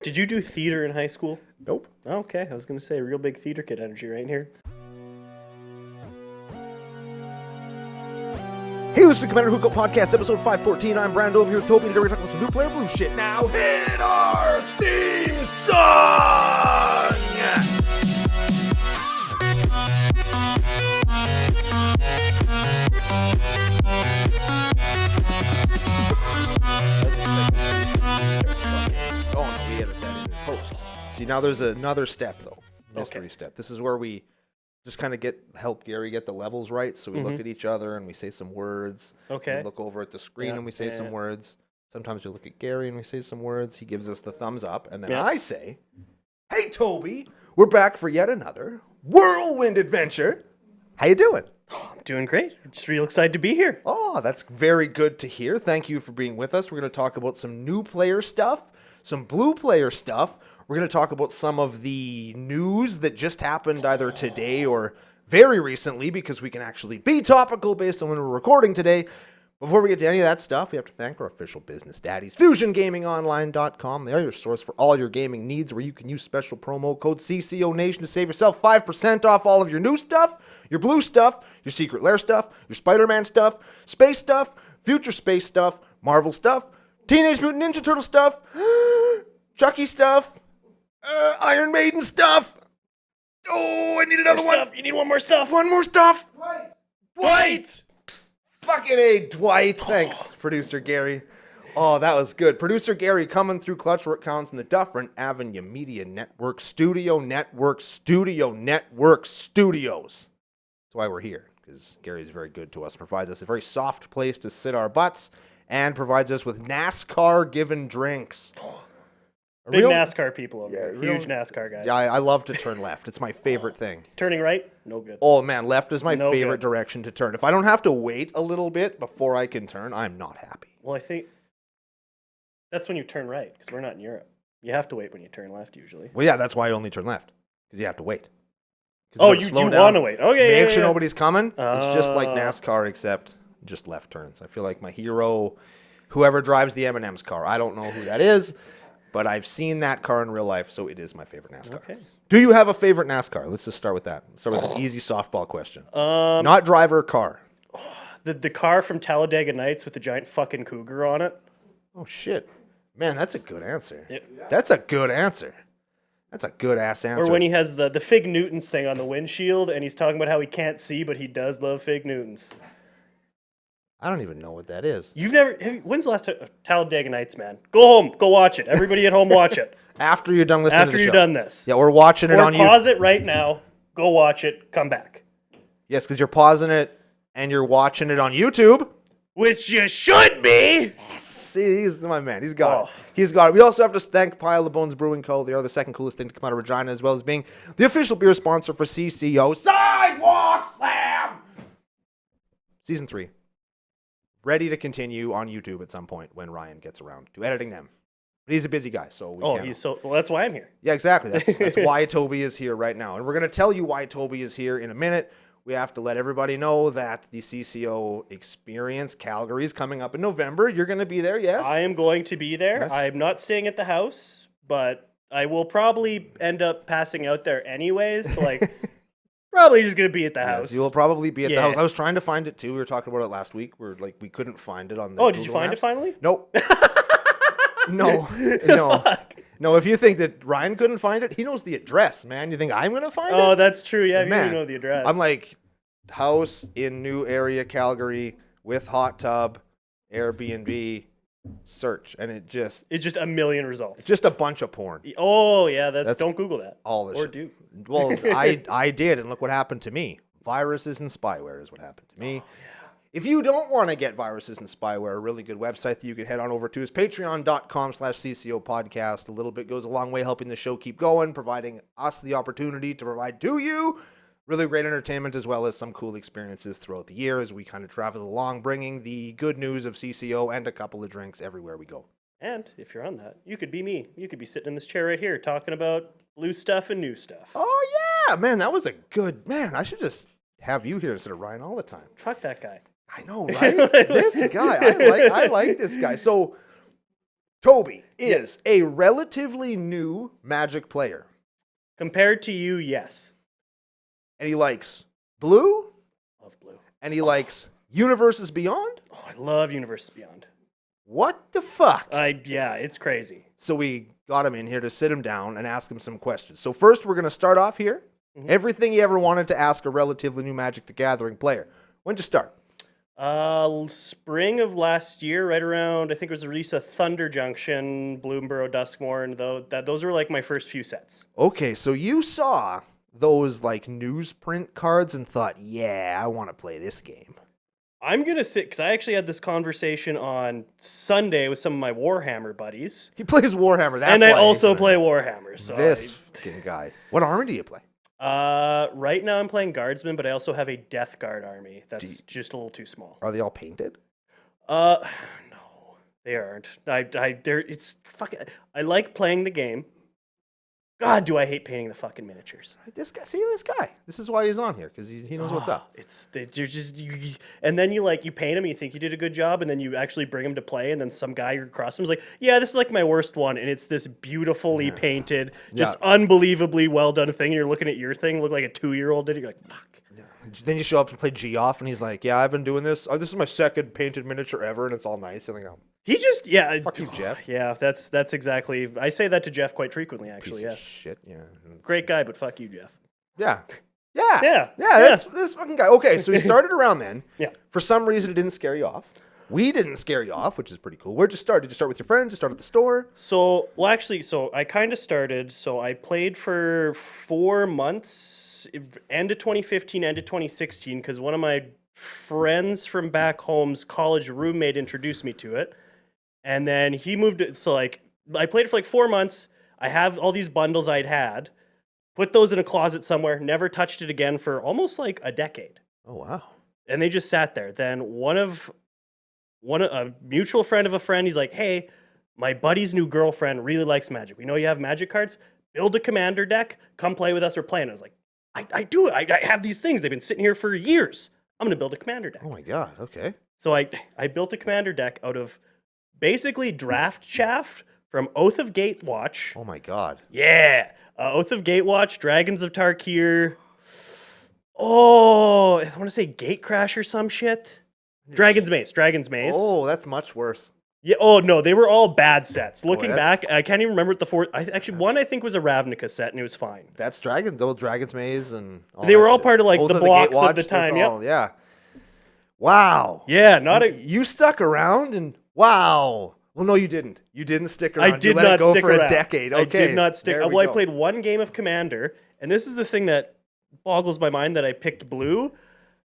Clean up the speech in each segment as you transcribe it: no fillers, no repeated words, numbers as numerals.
Did you do theater in high school? Nope. Okay, I was going to say real big theater kid energy right here. Hey, listen to Commander Cookout Podcast, episode 514. I'm Brando. I'm here with Toby, and today we're talking about some new player blue shit. Now hit our theme song! Oh, no, we edit that in post. See, now there's another step, though. Mystery step. This is where we just kind of help Gary get the levels right. So we look at each other and we say some words. Okay. We look over at the screen and we say some words. Sometimes we look at Gary and we say some words. He gives us the thumbs up. And then I say, hey, Toby, we're back for yet another whirlwind adventure. How you doing? Oh, I'm doing great. I'm just real excited to be here. Oh, that's very good to hear. Thank you for being with us. We're going to talk about some new player stuff, some blue player stuff. We're going to talk about some of the news that just happened either today or very recently, because we can actually be topical based on when we're recording today. Before we get to any of that stuff, we have to thank our official business daddies, FusionGamingOnline.com. They are your source for all your gaming needs, where you can use special promo code CCONation to save yourself 5% off all of your new stuff, your blue stuff, your Secret Lair stuff, your Spider-Man stuff, space stuff, future space stuff, Marvel stuff, Teenage Mutant Ninja Turtle stuff, Chucky stuff, Iron Maiden stuff. Oh, I need another one. You need one more stuff. One more stuff. Dwight. Fucking A, Dwight. Thanks, Producer Gary. Oh, that was good. Producer Gary coming through Clutchwork Counts in the Dufferin Avenue Media Network Studios. That's why we're here, because Gary's very good to us. Provides us a very soft place to sit our butts and provides us with NASCAR-given drinks. Big NASCAR people over here. Huge NASCAR guys. Yeah, I love to turn left. It's my favorite thing. Turning right? No good. Oh, man, left is my favorite direction to turn. If I don't have to wait a little bit before I can turn, I'm not happy. Well, I think that's when you turn right, because we're not in Europe. You have to wait when you turn left, usually. Well, yeah, that's why I only turn left, because you have to wait. Oh, you want to wait. Okay, Make sure nobody's coming. It's just like NASCAR, except just left turns. I feel like my hero, whoever drives the M&M's car. I don't know who that is, but I've seen that car in real life, so it is my favorite NASCAR. Okay. Do you have a favorite NASCAR? Let's just start with that. Let's start with an easy softball question. Not driver, car. The car from Talladega Nights with the giant fucking cougar on it. Oh, shit. Man, that's a good answer. That's a good answer. That's a good-ass answer. Or when he has the Fig Newtons thing on the windshield, and he's talking about how he can't see, but he does love Fig Newtons. I don't even know what that is. When's the last time? Talladega Nights, man. Go home. Go watch it. Everybody at home, watch it. After you're done listening to the show. After you're done this. Yeah, we're watching it on YouTube. Or pause it right now. Go watch it. Come back. Yes, because you're pausing it and you're watching it on YouTube. Which you should be. Yes. See, he's my man. He's got it. He's got it. We also have to thank Pile of Bones Brewing Co. They are the second coolest thing to come out of Regina, as well as being the official beer sponsor for CCO Sidewalk Slam. Season 3. Ready to continue on YouTube at some point when Ryan gets around to editing them. But he's a busy guy, so we can't. Well, that's why I'm here. Yeah, exactly. That's why Toby is here right now. And we're going to tell you why Toby is here in a minute. We have to let everybody know that the CCO Experience Calgary is coming up in November. You're going to be there, yes? I am going to be there. Yes. I'm not staying at the house, but I will probably end up passing out there anyways. So probably just going to be at the house. You'll probably be at the house. I was trying to find it too. We were talking about it last week. We couldn't find it on the did you find it finally? Nope. No. Fuck. No, if you think that Ryan couldn't find it, he knows the address, man. You think I'm going to find it? Oh, that's true. Yeah, man, you know the address. I'm like, house in new area, Calgary, with hot tub, Airbnb, search. And it's just a million results. It's just a bunch of porn. Oh, yeah. Don't Google that. All this shit. Do. Well, I did, and look what happened to me. Viruses and spyware is what happened to me. Oh, yeah. If you don't want to get viruses and spyware, a really good website that you can head on over to is patreon.com/CCO podcast. A little bit goes a long way helping the show keep going, providing us the opportunity to provide to you really great entertainment as well as some cool experiences throughout the year as we kind of travel along, bringing the good news of CCO and a couple of drinks everywhere we go. And if you're on that, you could be me. You could be sitting in this chair right here talking about blue stuff and new stuff. Oh, yeah. Man, that was a good... Man, I should just have you here instead of Ryan all the time. Fuck that guy. I know, right? This guy. I like this guy. So Toby is a relatively new Magic player. Compared to you, yes. And he likes blue. Love blue. And he likes Universes Beyond. Oh, I love Universes Beyond. What the fuck? Yeah, it's crazy. So we got him in here to sit him down and ask him some questions. So first, we're going to start off here. Everything you ever wanted to ask a relatively new Magic the Gathering player. When'd you start? Spring of last year, right around, I think it was the release of Thunder Junction, Bloomborough, Duskmourn, those were like my first few sets. Okay, so you saw those like newsprint cards and thought, yeah, I want to play this game. I'm going to sit, because I actually had this conversation on Sunday with some of my Warhammer buddies. He plays Warhammer. That's and I why also play Warhammer. So this fucking guy. What army do you play? Right now I'm playing Guardsman, but I also have a Death Guard army. That's just a little too small. Are they all painted? No, they aren't. It's fucking. I like playing the game. God, do I hate painting the fucking miniatures. This guy. This is why he's on here, because he knows what's up. You're just, and then you paint him, you think you did a good job, and then you actually bring him to play, and then some guy across him is like, yeah, this is like my worst one, and it's this beautifully painted, just unbelievably well done thing, and you're looking at your thing, look like a 2-year-old did, you're like, fuck. Yeah. Then you show up and play Geoff, and he's like, yeah, I've been doing this. This is my second painted miniature ever, and it's all nice. And I go, he just, fuck you, Jeff. Yeah, that's exactly, I say that to Jeff quite frequently, actually, Piece of shit, yeah. Great guy, but fuck you, Jeff. Yeah. This fucking guy. Okay, so he started around then. Yeah. For some reason, it didn't scare you off. We didn't scare you off, which is pretty cool. Where'd you start? Did you start with your friends? Did you start at the store? So I kind of started, so I played for 4 months, end of 2015, end of 2016, because one of my friends from back home's college roommate introduced me to it. And then he moved it, so I played it for 4 months. I have all these bundles I'd had, put those in a closet somewhere, never touched it again for almost a decade. Oh, wow. And they just sat there. Then a mutual friend of a friend, he's like, hey, my buddy's new girlfriend really likes Magic. We know you have Magic cards. Build a Commander deck. Come play with us or play. And I was like, I do it. I have these things. They've been sitting here for years. I'm going to build a Commander deck. Oh, my God. Okay. So I built a Commander deck out of basically draft chaff from Oath of Gatewatch. Oh, my God. Yeah. Oath of Gatewatch, Dragons of Tarkir. Oh, I want to say Gatecrash or some shit. Dragon's Maze. Oh, that's much worse. Yeah. Oh no, they were all bad sets. Looking back, I can't even remember what the fourth. One I think was a Ravnica set, and it was fine. That's Dragon's Maze, and all they were all shit. part of Both the blocks of the time. Yeah. Wow. Yeah. You stuck around, and wow. Well, no, you didn't. You didn't stick around. I did you not go stick for around. A decade. Okay. I did not stick. Well, I played one game of Commander, and this is the thing that boggles my mind that I picked blue.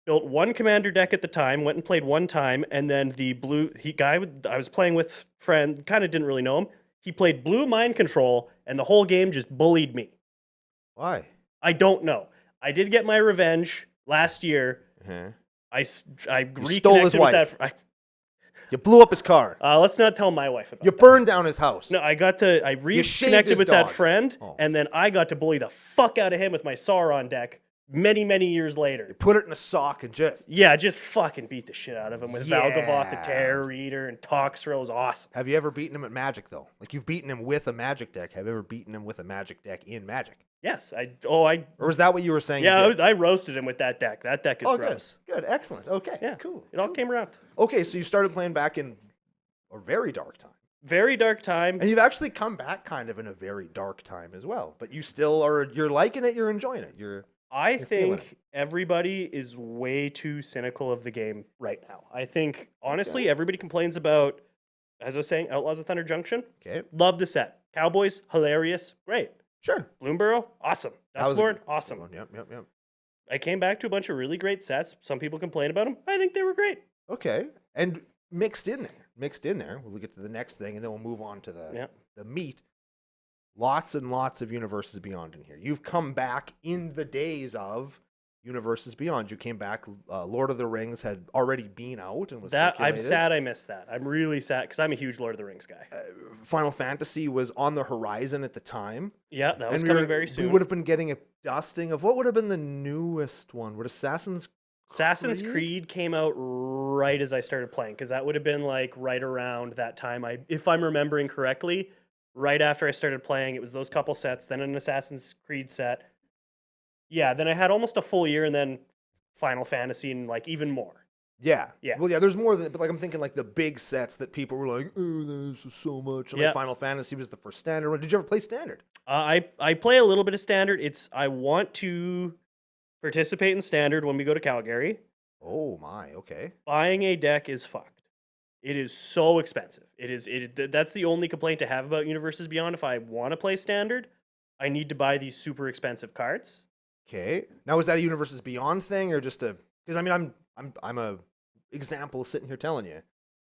Built one Commander deck at the time, went and played one time, and then the blue guy I was playing with, friend, kind of didn't really know him. He played blue Mind Control, and the whole game just bullied me. Why? I don't know. I did get my revenge last year. Uh-huh. I stole his wife. With that. You blew up his car. Let's not tell my wife about You that. burned down his house. No, I reconnected with that friend, and then I got to bully the fuck out of him with my Sauron deck many, many years later. You put it in a sock and just fucking beat the shit out of him with Valgavoth the Terror Reader and Toxtril. It was awesome. Have you ever beaten him at Magic, though? Like, you've beaten him with a Magic deck. Have you ever beaten him with a Magic deck in Magic? Yes. Or was that what you were saying? Yeah, I roasted him with that deck. That deck is gross. Good. Excellent. Okay. Yeah. Cool. It all came around. Okay, so you started playing back in a very dark time. Very dark time. And you've actually come back kind of in a very dark time as well. But you still you're liking it, you're enjoying it. I think everybody is way too cynical of the game right now. I think, honestly, everybody complains about, as I was saying, Outlaws of Thunder Junction. Okay. Love the set. Cowboys, hilarious. Great. Sure. Bloomborough, awesome. Duskmourn, awesome. Yep. I came back to a bunch of really great sets. Some people complain about them. I think they were great. Okay. And mixed in there, we'll get to the next thing, and then we'll move on to the meat. Lots and lots of Universes Beyond in here. You've come back in the days of Universes Beyond. You came back. Lord of the Rings had already been out and was circulated. I'm sad I missed that. I'm really sad because I'm a huge Lord of the Rings guy. Final Fantasy was on the horizon at the time. Yeah, that was coming very soon. We would have been getting a dusting of what would have been the newest one. Would Assassin's Assassin's Creed came out right as I started playing, because that would have been like right around that time. If I'm remembering correctly, right after I started playing, it was those couple sets, then an Assassin's Creed set. Yeah, then I had almost a full year, and then Final Fantasy, and like even more. Yeah. Yeah. Well, yeah, there's more than, but like I'm thinking like the big sets that people were like, oh, this is so much. And Yeah. like Final Fantasy was the first standard one. Did you ever play standard? I play a little bit of standard. I want to participate in standard when we go to Calgary. Oh my, okay. Buying a deck is fucked. It is so expensive. That's the only complaint I have about Universes Beyond. If I want to play standard, I need to buy these super expensive cards. Okay. Now is that a Universes Beyond thing or just a? Because I mean I'm a example sitting here telling you,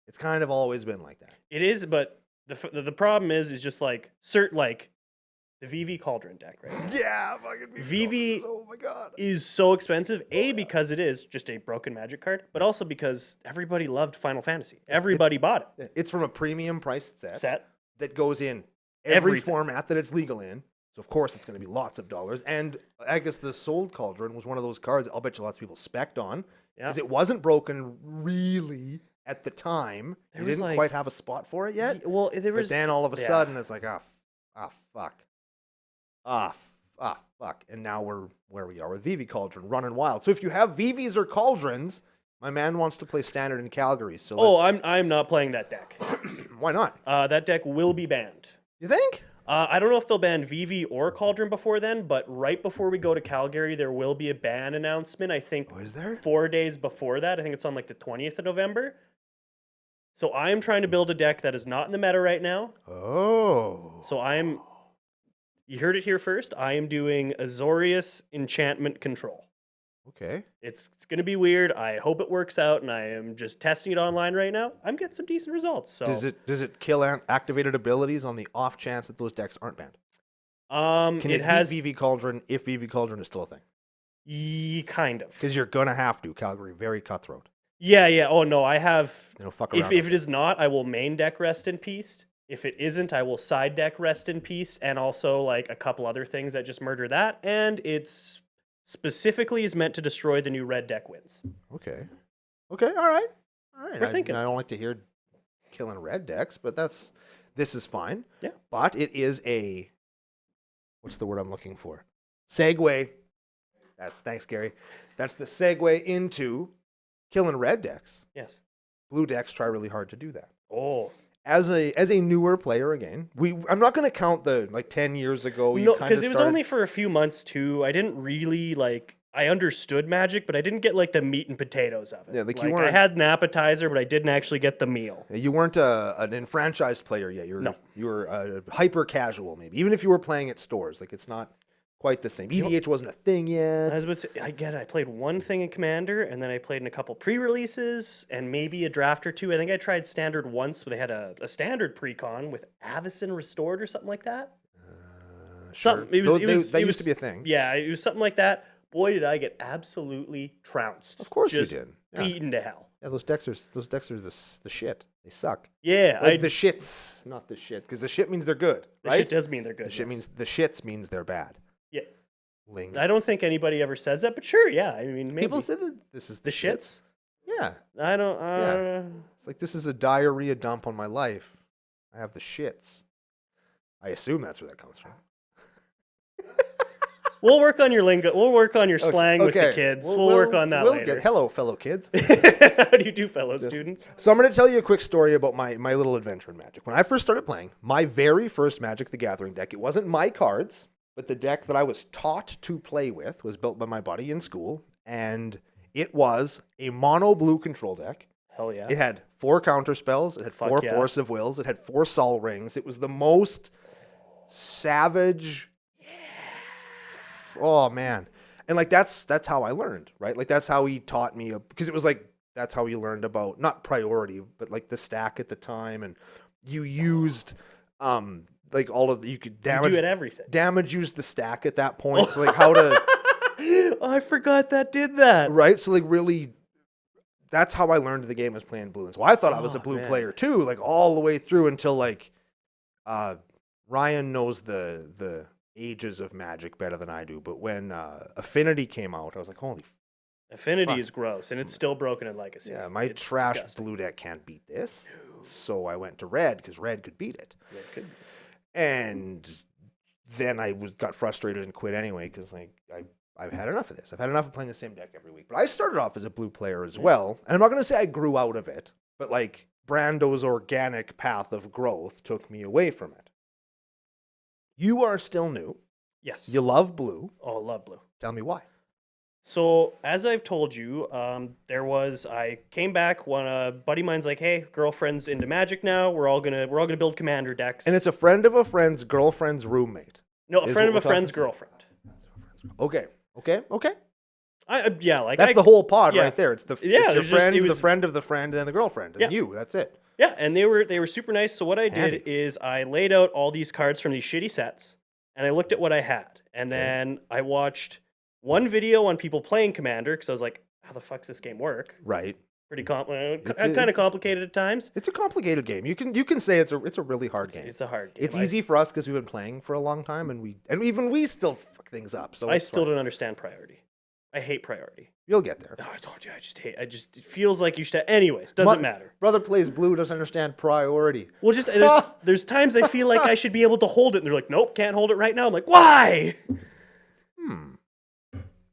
it's kind of always been like that. It is, but the problem is just like the VV Cauldron deck, right? Yeah, fucking VV oh my god. is so expensive. Because it is just a broken Magic card, but also because everybody loved Final Fantasy. Everybody bought it. It's from a premium priced set that goes in every Everything. format that it's legal in. So of course it's going to be lots of dollars. And I guess the Sold Cauldron was one of those cards I'll bet you lots of people spec'd on because it wasn't broken really at the time. You didn't quite have a spot for it yet. Well, there was. But then all of a sudden it's like, fuck. And now we're where we are with VV Cauldron running wild. So if you have VVs or Cauldrons, my man wants to play standard in Calgary. So I'm not playing that deck. Why not? That deck will be banned. You think? I don't know if they'll ban VV or Cauldron before then, but right before we go to Calgary, there will be a ban announcement. I think is there? 4 days before that. I think it's on like the 20th of November. So I am trying to build a deck that is not in the meta right now. Oh. So you heard it here first. I am doing Azorius Enchantment Control. Okay. It's going to be weird. I hope it works out, and I am just testing it online right now. I'm getting some decent results. So does it kill activated abilities on the off chance that those decks aren't banned? Can it has VV Cauldron if VV Cauldron is still a thing? Kind of. Because you're gonna have to. Calgary, very cutthroat. Yeah. Oh no, I have. Fuck around if it is not, I will main deck Rest in Peace. If it isn't, I will side deck Rest in Peace, and also like a couple other things that just murder that. And it's specifically is meant to destroy the new red deck wins. Okay. All right. We're thinking. I don't like to hear killing red decks, but this is fine. Yeah. But it is a, what's the word I'm looking for? Segue. Thanks, Gary. That's the segue into killing red decks. Yes. Blue decks try really hard to do that. Oh. As a newer player again, I'm not going to count the 10 years ago. No, because it was only for a few months too. I didn't really I understood Magic, but I didn't get the meat and potatoes of it. Yeah, you weren't. I had an appetizer, but I didn't actually get the meal. You weren't an enfranchised player yet. You were hyper casual maybe. Even if you were playing at stores, it's not quite the same. EDH wasn't a thing yet. I was about to say, I played one thing in Commander, and then I played in a couple pre-releases, and maybe a draft or two. I think I tried Standard once, where they had a Standard pre-con with Avacyn Restored or something like that. Sure. That used to be a thing. Yeah, it was something like that. Boy, did I get absolutely trounced. Of course just you did. Beaten to hell. Yeah, those decks are the shit. They suck. Yeah, the shits, not the shit, because the shit means they're good. The right? shit does mean they're good. The shits means they're bad. Yeah. Ling. I don't think anybody ever says that, but sure, yeah. I mean, maybe. People say that this is the shits. Yeah. I don't. Yeah. It's like this is a diarrhea dump on my life. I have the shits. I assume that's where that comes from. We'll work on your lingo. We'll work on your slang with the kids. We'll work on that later. Hello, fellow kids. How do you do, fellow students? So I'm going to tell you a quick story about my little adventure in Magic. When I first started playing, my very first Magic the Gathering deck, it wasn't my cards, but the deck that I was taught to play with was built by my buddy in school, and it was a mono blue control deck. Hell yeah. It had 4 counter spells. It had 4 Force of Wills. It had 4 Sol Rings. It was the most savage. Oh man. And that's how I learned, right? That's how he taught me, because it was that's how he learned about not priority, but the stack at the time, and you used all of you could damage. You do it everything. Damage used the stack at that point. So how to oh, I forgot that did that. Right? So really that's how I learned the game was playing blue. And so I thought I was a blue player too, all the way through until Ryan knows the ages of Magic better than I do, but when Affinity came out, I was like, holy Affinity Fuck. is gross, and it's still broken in Legacy. Yeah, my It's trash disgusting. blue deck can't beat this. So I went to red because red could beat it. Yeah, it could- And then I got frustrated and quit anyway because I've had enough of this. I've had enough of playing the same deck every week. But I started off as a blue player as well. And I'm not going to say I grew out of it, but like Brando's organic path of growth took me away from it. You are still new. Yes. You love blue. Oh, love blue. Tell me why. So as I've told you, I came back when a buddy of mine's like, "Hey, girlfriend's into Magic now. We're all gonna build Commander decks." And it's a friend of a friend's girlfriend's roommate. no, a is friend what of a we're friend's talking girlfriend. Okay. Yeah, like That's the whole pod yeah. right there. It's Yeah, it's your there's just- friend, it the was- friend of the friend, and then the girlfriend, and Yeah. you. That's it. Yeah, and they were super nice. So what I Handy. did is I laid out all these cards from these shitty sets, and I looked at what I had, and Okay. then I watched one video on people playing Commander because I was like, "How the fuck's this game work?" Right. Pretty It's kind of complicated at times. It's a complicated game. You can say it's a really hard game. It's a hard game. It's easy for us because we've been playing for a long time, and even we still fuck things up. So I it's still fine. don't understand priority. I hate priority. You'll get there. Oh, I told you, it feels like you should. Anyways, doesn't matter. Brother plays blue, doesn't understand priority. Well, just there's times I feel like I should be able to hold it, and they're like, "Nope, can't hold it right now." I'm like, "Why?"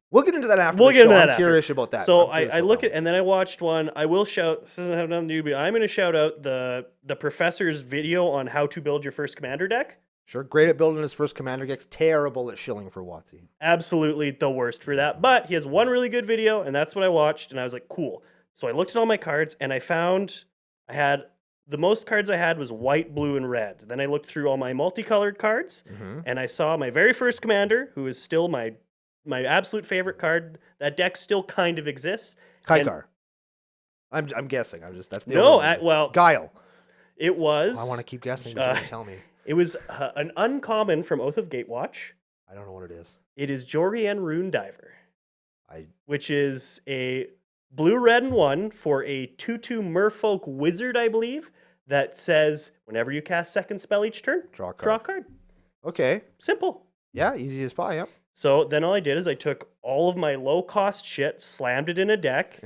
We'll get into that after. We'll the get into show. that I'm after. curious about that. So I'm curious I about look that at, and then I watched one. I will shout. This doesn't have nothing to do, but I'm going to shout out the professor's video on how to build your first Commander deck. Sure, great at building his first commander decks. Terrible at shilling for WOTC. Absolutely the worst for that. But he has one really good video, and that's what I watched, and I was like, cool. So I looked at all my cards, and I found I had the most cards I had was white, blue, and red. Then I looked through all my multicolored cards, and I saw my very first Commander, who is still my absolute favorite card. That deck still kind of exists. Kaikar. I'm guessing. That's the No, only one. well, Guile. it was. I want to keep guessing, but you don't tell me. It was an uncommon from Oath of Gatewatch. I don't know what it is. It is Jorian Rune Diver, I which is a blue, red, and 1 for a 2/2 Merfolk Wizard, I believe, that says whenever you cast second spell each turn, draw a card. draw a card. Okay. Simple. Yeah, easy as pie. Yep. So then all I did is I took all of my low-cost shit, slammed it in a deck,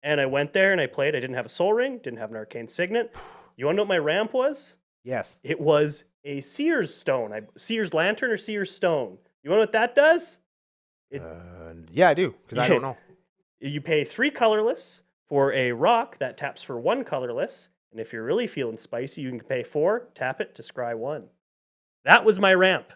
and I went there and I played. I didn't have a Soul Ring, didn't have an Arcane Signet. You want to know what my ramp was? Yes. It was a Seer's Stone. Seer's Lantern or Seer's Stone. You want to know what that does? Yeah, I do, because I don't know. You pay 3 colorless for a rock that taps for 1 colorless. And if you're really feeling spicy, you can pay 4, tap it to scry 1. That was my ramp.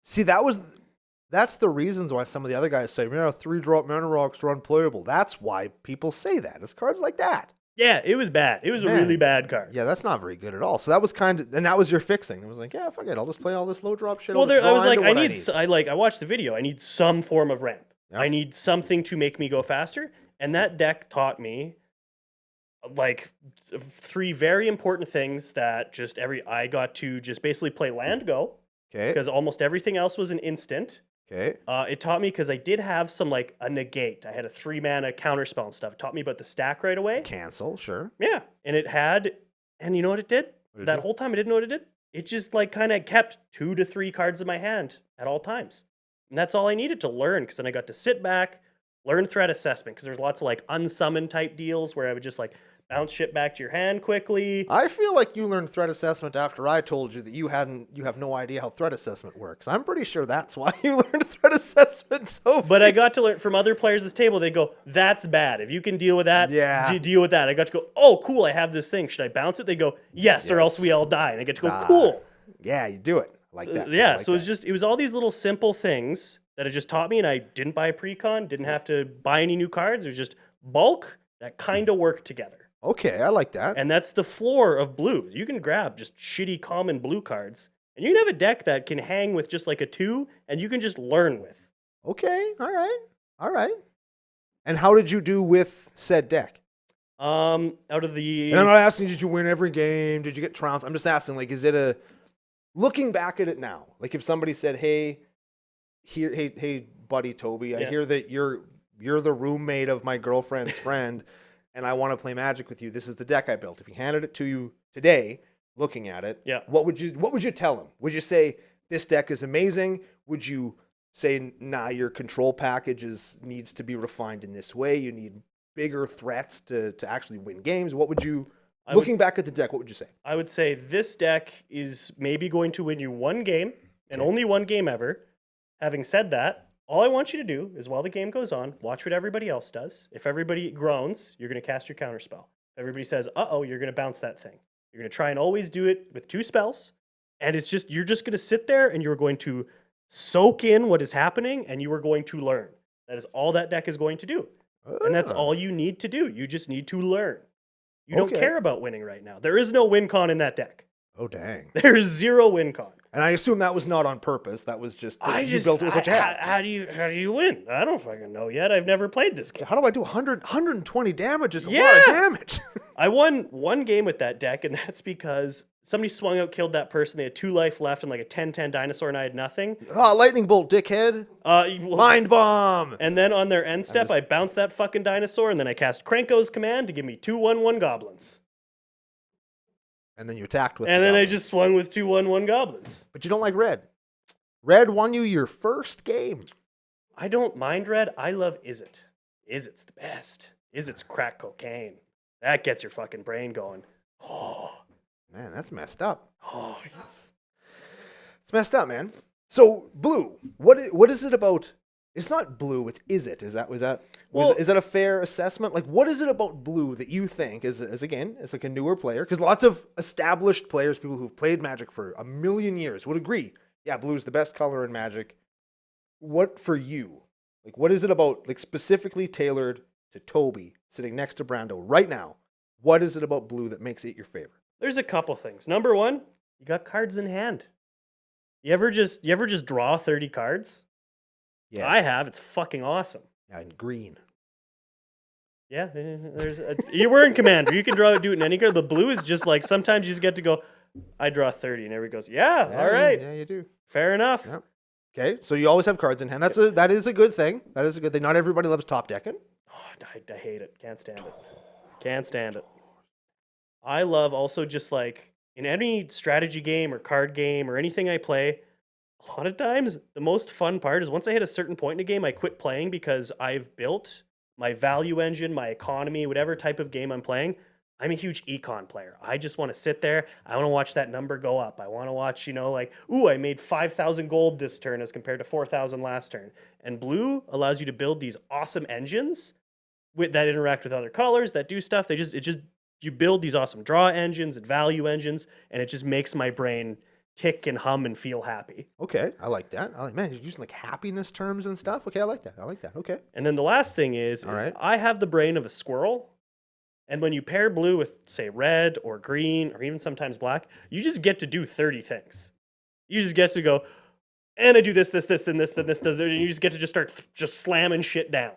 See, that's the reasons why some of the other guys say, 3-drop mana rocks are unplayable. That's why people say that. It's cards like that. Yeah, it was bad. It was a Man. really bad card. Yeah, that's not very good at all. So that was and that was your fixing. It was like, yeah, fuck it, I'll just play all this low drop shit. Well, I'll just I was draw like, into what I watched the video. I need some form of ramp. Yep. I need something to make me go faster. And that deck taught me like 3 very important things that I got to just basically play land go Okay. because almost everything else was an instant. Okay. It taught me because I did have some like a negate. I had a 3 mana counterspell and stuff. It taught me about the stack right away. Cancel, sure. Yeah, and you know what it did? That whole time I didn't know what it did. It just like kind of kept 2 to 3 cards in my hand at all times, and that's all I needed to learn. Because then I got to sit back, learn threat assessment. Because there's lots of like unsummon type deals where I would just like bounce shit back to your hand quickly. I feel like you learned threat assessment after I told you that you have no idea how threat assessment works. I'm pretty sure that's why you learned threat assessment so But I got to learn from other players at this table. They go, "That's bad. If you can deal with that, Yeah. deal with that." I got to go, "Oh, cool. I have this thing. Should I bounce it?" They go, "Yes, or else we all die." And I get to go, Ah, "Cool." Yeah, you do it. Like So, that. I yeah, like so that. it was all these little simple things that it just taught me, and I didn't buy a pre-con, didn't have to buy any new cards. It was just bulk that kind of worked together. Okay, I like that. And that's the floor of blue. You can grab just shitty common blue cards, and you can have a deck that can hang with just like a 2, and you can just learn with. Okay, all right. And how did you do with said deck? Out of the And I'm not asking, did you win every game? Did you get trounced? I'm just asking, like, is it looking back at it now, like if somebody said, hey, buddy Toby, I hear that you're the roommate of my girlfriend's friend, and I want to play Magic with you. This is the deck I built. If he handed it to you today, looking at it, Yeah. what would you tell him? Would you say this deck is amazing? Would you say, nah, your control package needs to be refined in this way. You need bigger threats to actually win games. What would you, looking back at the deck, what would you say? I would say this deck is maybe going to win you one game, and only one game ever. Having said that, all I want you to do is while the game goes on, watch what everybody else does. If everybody groans, you're going to cast your counterspell. If everybody says, uh-oh, you're going to bounce that thing. You're going to try and always do it with 2 spells, and you're just going to sit there and you're going to soak in what is happening, and you are going to learn. That is all that deck is going to do. And that's all you need to do. You just need to learn. You don't care about winning right now. There is no win con in that deck. Oh, dang. There is 0 win con. And I assume that was not on purpose. That was just you built it with what you had. How do you win? I don't fucking know yet. I've never played this game. How do I do 120 damage? Is a lot of damage. I won one game with that deck, and that's because somebody swung out, killed that person. They had 2 life left and like a 10/10 dinosaur, and I had nothing. Oh, lightning bolt, dickhead. Mind bomb. And then on their end step, I bounced that fucking dinosaur, and then I cast Krenko's command to give me 2/1/1 goblins. And then you attacked with. And then I just swung with 2/1/1 goblins. But you don't like red. Red won you your first game. I don't mind red. I love Izzet. Izzet's the best. Izzet's crack cocaine. That gets your fucking brain going. Oh, man, that's messed up. Oh, yes. It's messed up, man. So blue. What is it about? It's not blue. It's Izzet. Is that a fair assessment? Like, what is it about blue that you think is like a newer player? Because lots of established players, people who've played Magic for a million years, would agree. Yeah, blue is the best color in Magic. What for you? Like, what is it about? Like, specifically tailored to Toby sitting next to Brando right now. What is it about blue that makes it your favorite? There's a couple things. Number one, you got cards in hand. You ever just draw 30 cards? Yes. I have. It's fucking awesome. Yeah, and green. Yeah, you're wearing Commander. You can do it in any card. The blue is just like sometimes you just get to go, I draw 30, and everybody goes, yeah, all right. Yeah, you do. Fair enough. Yep. Okay, so you always have cards in hand. That is a good thing. That is a good thing. Not everybody loves top decking. Oh, I hate it. Can't stand it. Can't stand it. I love also just like in any strategy game or card game or anything I play, a lot of times the most fun part is once I hit a certain point in a game, I quit playing because I've built my value engine, my economy, whatever type of game I'm playing. I'm a huge econ player. I just want to sit there. I want to watch that number go up. I want to watch, like, ooh, I made 5,000 gold this turn as compared to 4,000 last turn. And blue allows you to build these awesome engines that interact with other colors, that do stuff. You build these awesome draw engines and value engines, and it just makes my brain tick and hum and feel happy. Okay, I like that. Man, you're using like happiness terms and stuff. Okay, I like that. Okay. And then the last thing is I have the brain of a squirrel. And when you pair blue with, say, red or green or even sometimes black, you just get to do 30 things. You just get to go, and I do this, and this, and this does it. And you just get to just start just slamming shit down.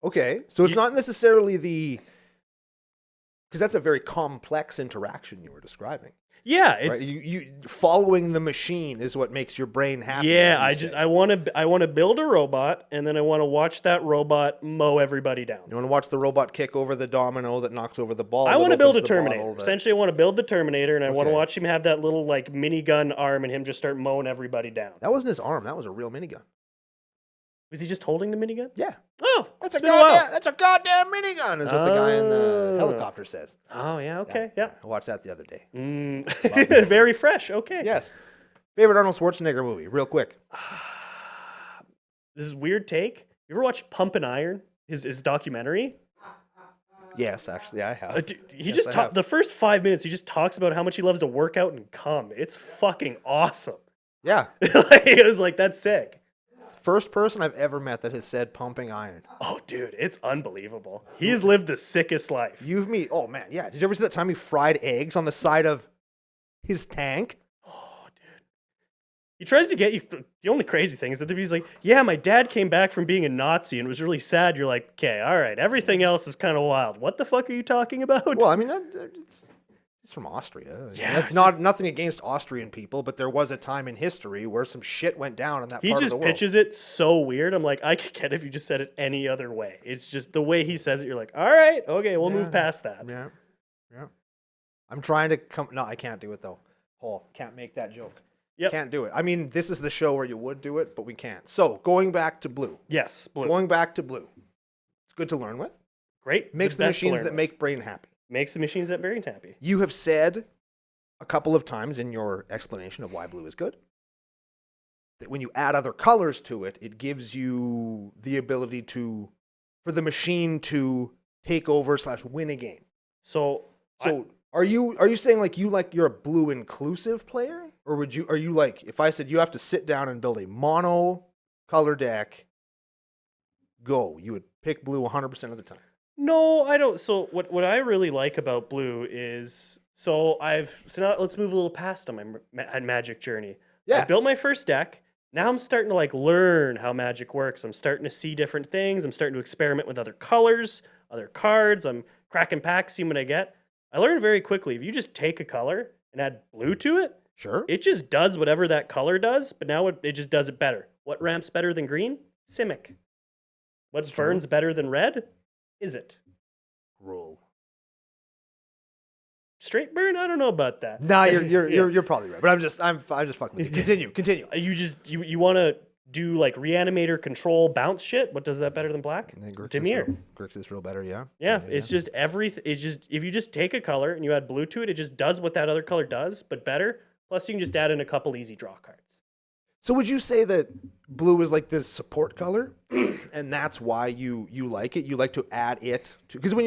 Okay, so it's not necessarily because that's a very complex interaction you were describing. Yeah, it's right? You following the machine is what makes your brain happy. Yeah, I want to build a robot, and then I want to watch that robot mow everybody down. You want to watch the robot kick over the domino that knocks over the ball. I want to build a Terminator. Essentially, I want to build the Terminator, and I want to watch him have that little like minigun arm, and him just start mowing everybody down. That wasn't his arm. That was a real minigun. Was he just holding the minigun? Yeah. Oh, that's a goddamn minigun, is what the guy in the helicopter says. Oh, yeah, okay, yeah. I watched that the other day. Very fresh, okay. Yes. Favorite Arnold Schwarzenegger movie, real quick. This is a weird take. You ever watched Pumpin' Iron, his documentary? Yes, actually, I have. The first 5 minutes, he just talks about how much he loves to work out and come. It's fucking awesome. Yeah. It was like, that's sick. First person I've ever met that has said pumping iron. Oh, dude, it's unbelievable. He's lived the sickest life. Oh, man, yeah. Did you ever see that time he fried eggs on the side of his tank? Oh, dude. He tries to get you. The only crazy thing is that he's like, yeah, my dad came back from being a Nazi and was really sad. You're like, okay, all right. Everything else is kind of wild. What the fuck are you talking about? Well, I mean, it's from Austria. Yeah, that's nothing against Austrian people, but there was a time in history where some shit went down in that part of the world. He just pitches it so weird. I'm like, I could get it if you just said it any other way. It's just the way he says it. You're like, all right, okay, we'll move past that. Yeah. I'm trying to come. No, I can't do it though. Oh, can't make that joke. Yep. Can't do it. I mean, this is the show where you would do it, but we can't. So going back to blue. Yes, blue. Going back to blue. It's good to learn with. Great. Makes the best to machines learn that with. make brain happy. Makes the machines that very happy. You have said a couple of times in your explanation of why blue is good that when you add other colors to it, it gives you the ability for the machine to take over / win a game. So Are you saying like you're a blue inclusive player, or are you like, if I said you have to sit down and build a mono color deck, go, you would pick blue 100% of the time? No, I don't. So what I really like about blue is so now let's move a little past on my Magic journey. Yeah. I built my first deck. Now I'm starting to like learn how Magic works. I'm starting to see different things. I'm starting to experiment with other colors, other cards. I'm cracking packs, seeing what I get. I learned very quickly, if you just take a color and add blue to it, Sure. it just does whatever that color does, but now it just does it better. What ramps better than green? Simic. What It's true. burns better than red? Is it? Roll. Straight burn? I don't know about that. Nah, Yeah. you're probably right, but I'm just fucking with you. Continue. You want to do like reanimator control bounce shit? What does that better than black? Dimir. Grix is real better, yeah. Yeah, it's just everything. It's just if you just take a color and you add blue to it, it just does what that other color does, but better. Plus, you can just add in a couple easy draw cards. So would you say that blue is like this support color, and that's why you like it? You like to add it to, because what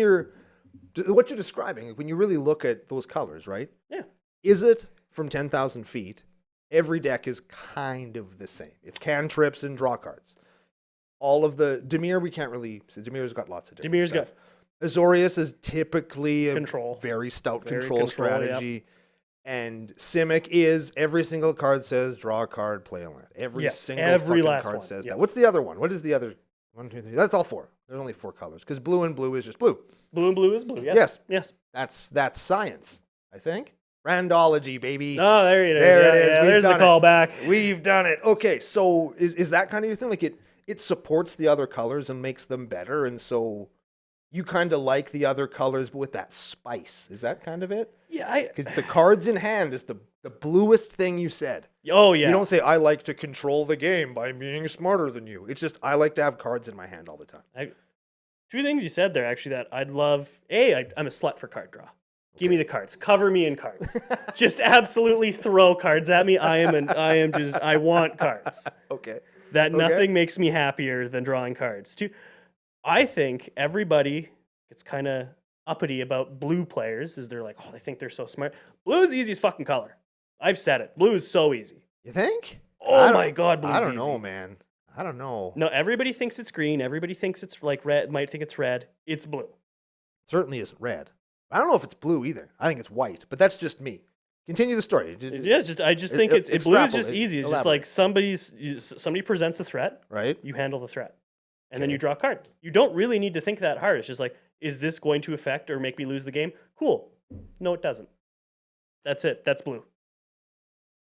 you're describing, when you really look at those colors, right? Yeah. Is it from 10,000 feet? Every deck is kind of the same. It's cantrips and draw cards. All of the Dimir, we can't really. So Dimir's got lots of different stuff. Azorius is typically a Control. very stout Very control strategy. And Simic is every single card says draw a card, play a land. Every fucking last card one. says Yep. that. What's the other one? What is the other? 1, 2, 3. That's all 4. There's only 4 colors because blue and blue is just blue. Blue and blue is blue. Yeah. Yes. Yes. That's science, I think. Randology, baby. Oh, there it is. There it Yeah, is. yeah, We've there's the done it. callback. We've done it. Okay, so is that kind of your thing? Like it supports the other colors and makes them better, and so you kind of like the other colors, but with that spice. Is that kind of it? Yeah. Because the cards in hand is the bluest thing you said. Oh yeah. You don't say, I like to control the game by being smarter than you. It's just, I like to have cards in my hand all the time. 2 things you said there actually that I'd love. I'm a slut for card draw. Give me the cards. Cover me in cards. Just absolutely throw cards at me. I want cards. Okay. That Okay. nothing makes me happier than drawing cards. I think everybody gets kind of uppity about blue players is they're like, oh, they think they're so smart. Blue is the easiest fucking color. I've said it. Blue is so easy. You think? Oh my God, blue I is don't know, easy. man. I don't know. No, everybody thinks it's green. Everybody thinks it's like red. Might think it's red. It's blue. Certainly isn't red. I don't know if it's blue either. I think it's white, but that's just me. Continue the story. Yeah, I just think it's blue is just extrapolate, easy. It's elaborate. just like somebody presents a threat, Right? you handle the threat, and then Okay. you draw a card. You don't really need to think that hard. It's just like, is this going to affect or make me lose the game? Cool. No, it doesn't. That's it. That's blue.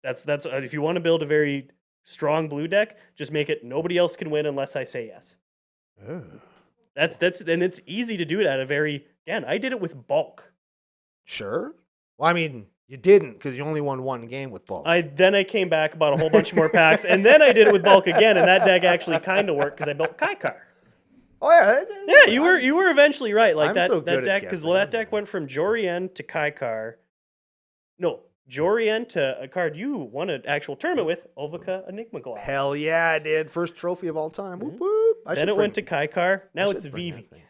That's if you want to build a very strong blue deck, just make it nobody else can win unless I say yes. Oh. That's and it's easy to do it at a very I did it with bulk. Sure. Well, I mean, you didn't because you only won 1 game with bulk. Then I came back, bought a whole bunch more packs, and then I did it with bulk again, and that deck actually kind of worked because I built Kaikar. Oh yeah. Yeah, you were eventually right. Like I'm so that good at deck because guessing. that deck went from Jorien to Kaikar. No, Jorien to a card you won an actual tournament with, Ovica Enigma Glass. Hell yeah, I did. First trophy of all time. Whoop, Mhm. whoop. Then it went to Kaikar. Now it's Vivi. Vivi.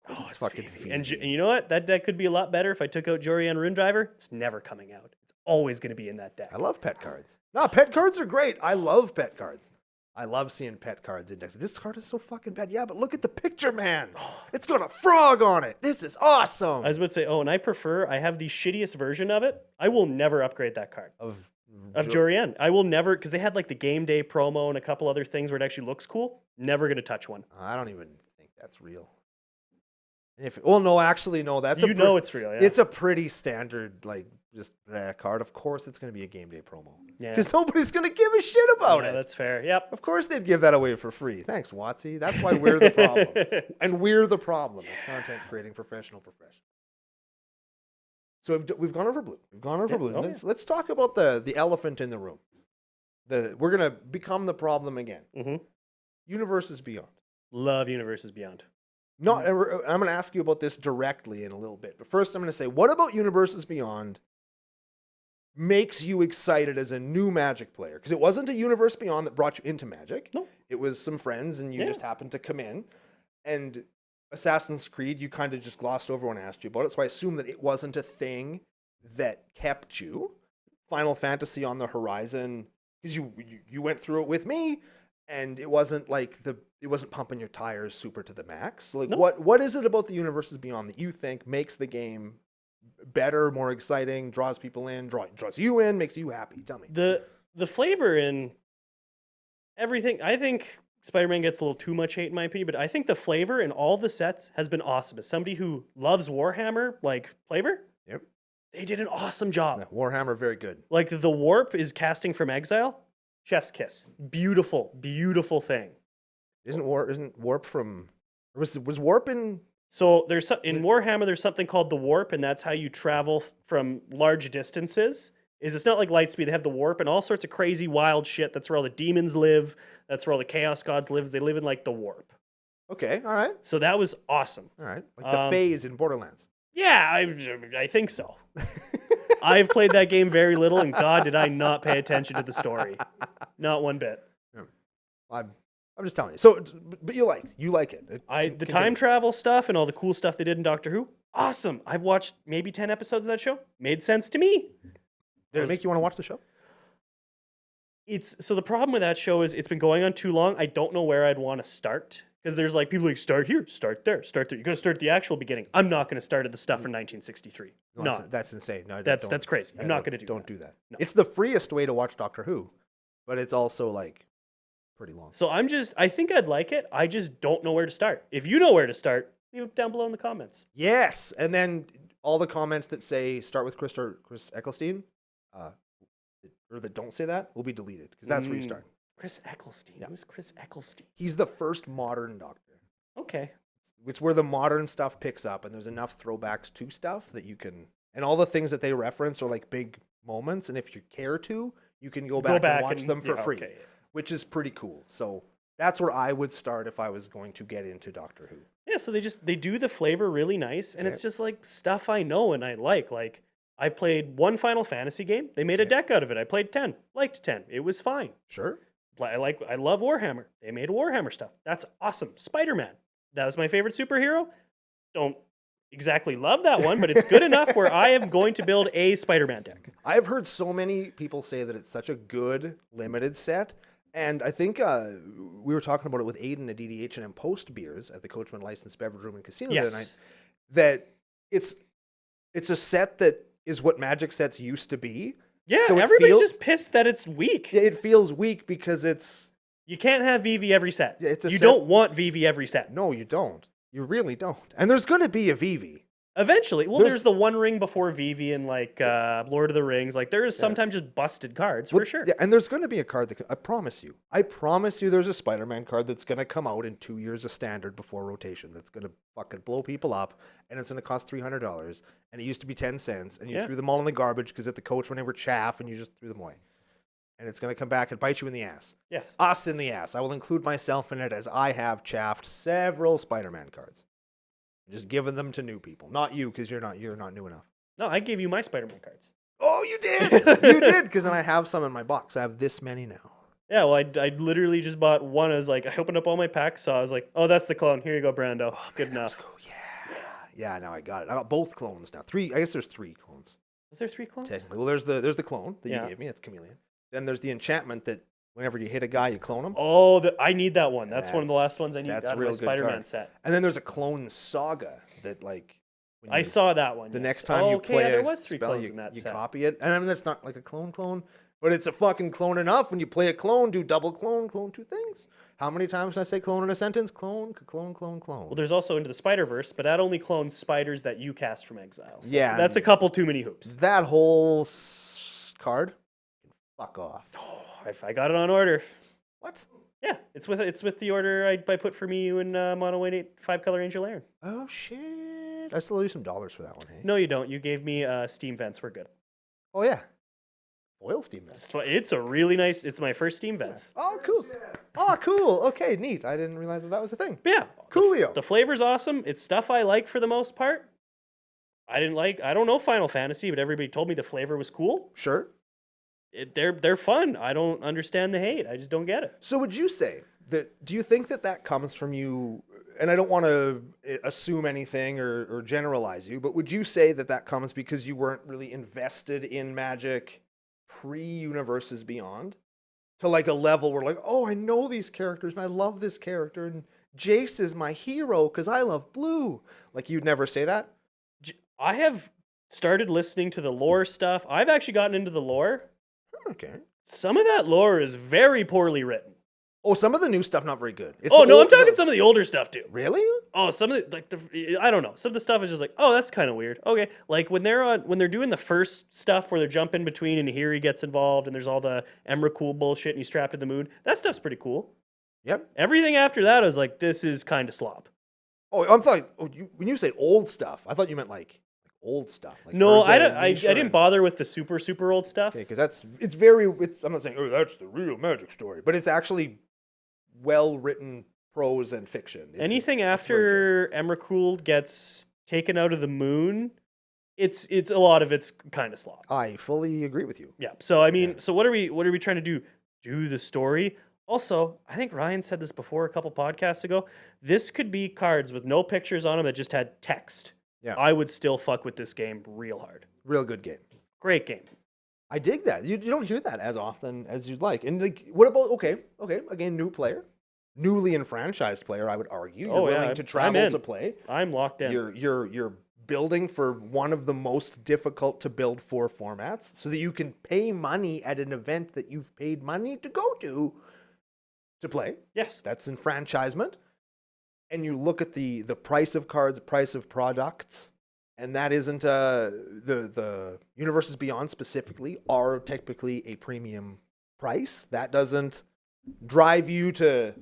Oh, it's fucking Vivi. And Vivi. you know what? That deck could be a lot better if I took out Jorien Rune Driver. It's never coming out. It's always going to be in that deck. I love pet cards. No, pet cards are great. I love pet cards. I love seeing pet cards indexed. This card is so fucking bad. Yeah, but look at the picture, man. It's got a frog on it. This is awesome. I was about to say, and I have the shittiest version of it. I will never upgrade that card. Of Jorien. I will never, because they had like the game day promo and a couple other things where it actually looks cool. Never going to touch one. I don't even think that's real. No, actually, no. That's it's real. Yeah. It's a pretty standard, like just that card. Of course, it's going to be a game day promo. Yeah. Because nobody's going to give a shit about Yeah, it. that's fair. Yep. Of course, they'd give that away for free. Thanks, WOTC. That's why we're the problem, and we're the problem as content creating professional. So we've gone over blue. We've gone over Yeah. blue. Oh, Let's talk about the elephant in the room. We're gonna become the problem again. Mm-hmm. Universes Beyond. Love Universes Beyond. Not. I'm going to ask you about this directly in a little bit, but first I'm going to say, what about Universes Beyond makes you excited as a new Magic player? Because it wasn't a Universe Beyond that brought you into Magic. No. It was some friends, and you Yeah. just happened to come in. And Assassin's Creed, you kind of just glossed over when I asked you about it, so I assume that it wasn't a thing that kept you. Final Fantasy on the horizon, because you went through it with me, and it wasn't like it wasn't pumping your tires super to the max. Like No. what is it about the Universes Beyond that you think makes the game better, more exciting, draws people in, draws you in, makes you happy? Tell me. The flavor in everything, I think Spider-Man gets a little too much hate in my opinion, but I think the flavor in all the sets has been awesome. As somebody who loves Warhammer, like flavor, Yep. they did an awesome job. Yeah, Warhammer, very good. Like the warp is casting from exile, chef's kiss. Beautiful, beautiful thing. Isn't warp from? Was warp in? So in Warhammer, there's something called the warp, and that's how you travel from large distances. It's not like Lightspeed. They have the warp and all sorts of crazy, wild shit. That's where all the demons live. That's where all the chaos gods live. They live in like the warp. Okay, all right, So that was awesome. all right. Like the phase in Borderlands. Yeah, I think so. I've played that game very little, and God, did I not pay attention to the story. Not one bit. I'm just telling you. So, but you like it. The time travel stuff and all the cool stuff they did in Doctor Who, awesome. I've watched maybe 10 episodes of that show. Made sense to me. Did it make you want to watch the show? So the problem with that show is it's been going on too long. I don't know where I'd want to start because there's like people like start here, start there, start there. You got to start at the actual beginning. I'm not going to start at the stuff from 1963. No, that's insane. No, that's crazy. I'm not going to do. Don't that. do that. No. It's the freest way to watch Doctor Who, but it's also like pretty long. So I think I'd like it. I just don't know where to start. If you know where to start, leave it down below in the comments. Yes, and then all the comments that say start with Chris Eccleston, or that don't say that will be deleted because that's where you start. Chris Eccleston. Yeah. Who's Chris Eccleston? He's the first modern Doctor. Okay. It's where the modern stuff picks up, and there's enough throwbacks to stuff that you can, and all the things that they reference are like big moments, and if you care to, you can go back and watch them for free, which is pretty cool. So that's where I would start if I was going to get into Doctor Who. Yeah, so they do the flavor really nice, and it's just like stuff I know and I like. Like I played one Final Fantasy game. They made a deck out of it. I played 10, liked 10. It was fine. Sure. I love Warhammer. They made Warhammer stuff. That's awesome. Spider-Man. That was my favorite superhero. Don't exactly love that one, but it's good enough where I am going to build a Spider-Man deck. I've heard so many people say that it's such a good limited set. And I think we were talking about it with Aiden at DDH and Post Beers at the Coachman Licensed Beverage Room and Casino the other night, that it's a set that is what Magic sets used to be. Yeah, so everybody's just pissed that it's weak. It feels weak because it's... You can't have VV every set. It's a you set... don't want VV every set. No, you don't. You really don't. And there's going to be a VV. Eventually. Well, there's the one ring before VV in like Lord of the Rings. Like there is sometimes just busted cards for sure. Yeah, and there's going to be a card that I promise you there's a Spider-Man card that's going to come out in 2 years of standard before rotation that's going to fucking blow people up, and it's going to cost $300, and it used to be 10 cents, and you threw them all in the garbage because at the coach when they were chaff, and you just threw them away. And it's going to come back and bite you in the ass. Yes. Us in the ass. I will include myself in it as I have chaffed several Spider-Man cards. Just giving them to new people. Not you, because you're not new enough. No, I gave you my Spider-Man cards. Oh, you did! You did, because then I have some in my box. I have this many now. Yeah, well, I literally just bought one. I was like, I opened up all my packs, so I was like, oh, that's the clone. Here you go, Brando. Good enough. Cool. Yeah, now I got it. I got both clones now. I guess there's 3 clones. Was there 3 clones? Technically. Well, there's the clone that you gave me. That's Chameleon. Then there's the enchantment that whenever you hit a guy, you clone him. Oh, I need that one. That's one of the last ones I need out of my Spider-Man set. And then there's a clone saga that like... I saw that one. The next time you play there was 3 spell, clones in that you set. copy it. And I mean, that's not like a clone, but it's a fucking clone enough. When you play a clone, do double clone 2 things. How many times can I say clone in a sentence? Clone. Well, there's also Into the Spider-Verse, but that only clones spiders that you cast from exile. So yeah. That's a couple too many hoops. That whole card, fuck off. Oh, if I got it on order. What? Yeah, it's with the order I put for me, you, and Mono White 8 5-color Angel Aaron. Oh shit! I still owe you some dollars for that one. Hey. No, you don't. You gave me Steam Vents. We're good. Oh yeah. Oil steam vents. It's a really nice. It's my first Steam Vents. Oh cool. Oh cool. Okay, neat. I didn't realize that was a thing. But yeah, Coolio. The flavor's awesome. It's stuff I like for the most part. I don't know Final Fantasy, but everybody told me the flavor was cool. Sure. They're fun. I don't understand the hate. I just don't get it. So would you say that? Do you think that comes from you? And I don't want to assume anything or generalize you, but would you say that comes because you weren't really invested in Magic pre-Universes Beyond to like a level where like, oh, I know these characters and I love this character and Jace is my hero because I love blue. Like you'd never say that? I have started listening to the lore stuff. I've actually gotten into the lore. Okay. Some of that lore is very poorly written. Oh, some of the new stuff not very good. It's I'm talking some of the older stuff too. Really? Oh, some of the I don't know. Some of the stuff is just like, oh, that's kind of weird. Okay, like when they're doing the first stuff where they're jumping between and Hiri gets involved and there's all the Emrakul bullshit and he's trapped in the moon. That stuff's pretty cool. Yep. Everything after that, I was like, this is kind of slop. Oh, I'm thought. Oh, when you say old stuff, I thought you meant like old stuff. Like No, Urza I didn't bother with the super old stuff. Okay, because I'm not saying, oh, that's the real Magic story, but it's actually well-written prose and fiction. Anything after Emrakul gets taken out of the moon, it's a lot of it's kind of slop. I fully agree with you. Yeah. So I mean, so what are we trying to do? Do the story. Also, I think Ryan said this before a couple podcasts ago. This could be cards with no pictures on them that just had text. Yeah. I would still fuck with this game real hard. Real good game. Great game. I dig that. You don't hear that as often as you'd like. And like, what about okay, again, new player, newly enfranchised player. I would argue you're willing to travel to play. I'm locked in. You're building for one of the most difficult to build for formats, so that you can pay money at an event that you've paid money to go to play. Yes, that's enfranchisement. And you look at the price of cards, price of products. And that isn't the Universes Beyond specifically are technically a premium price. That doesn't drive you to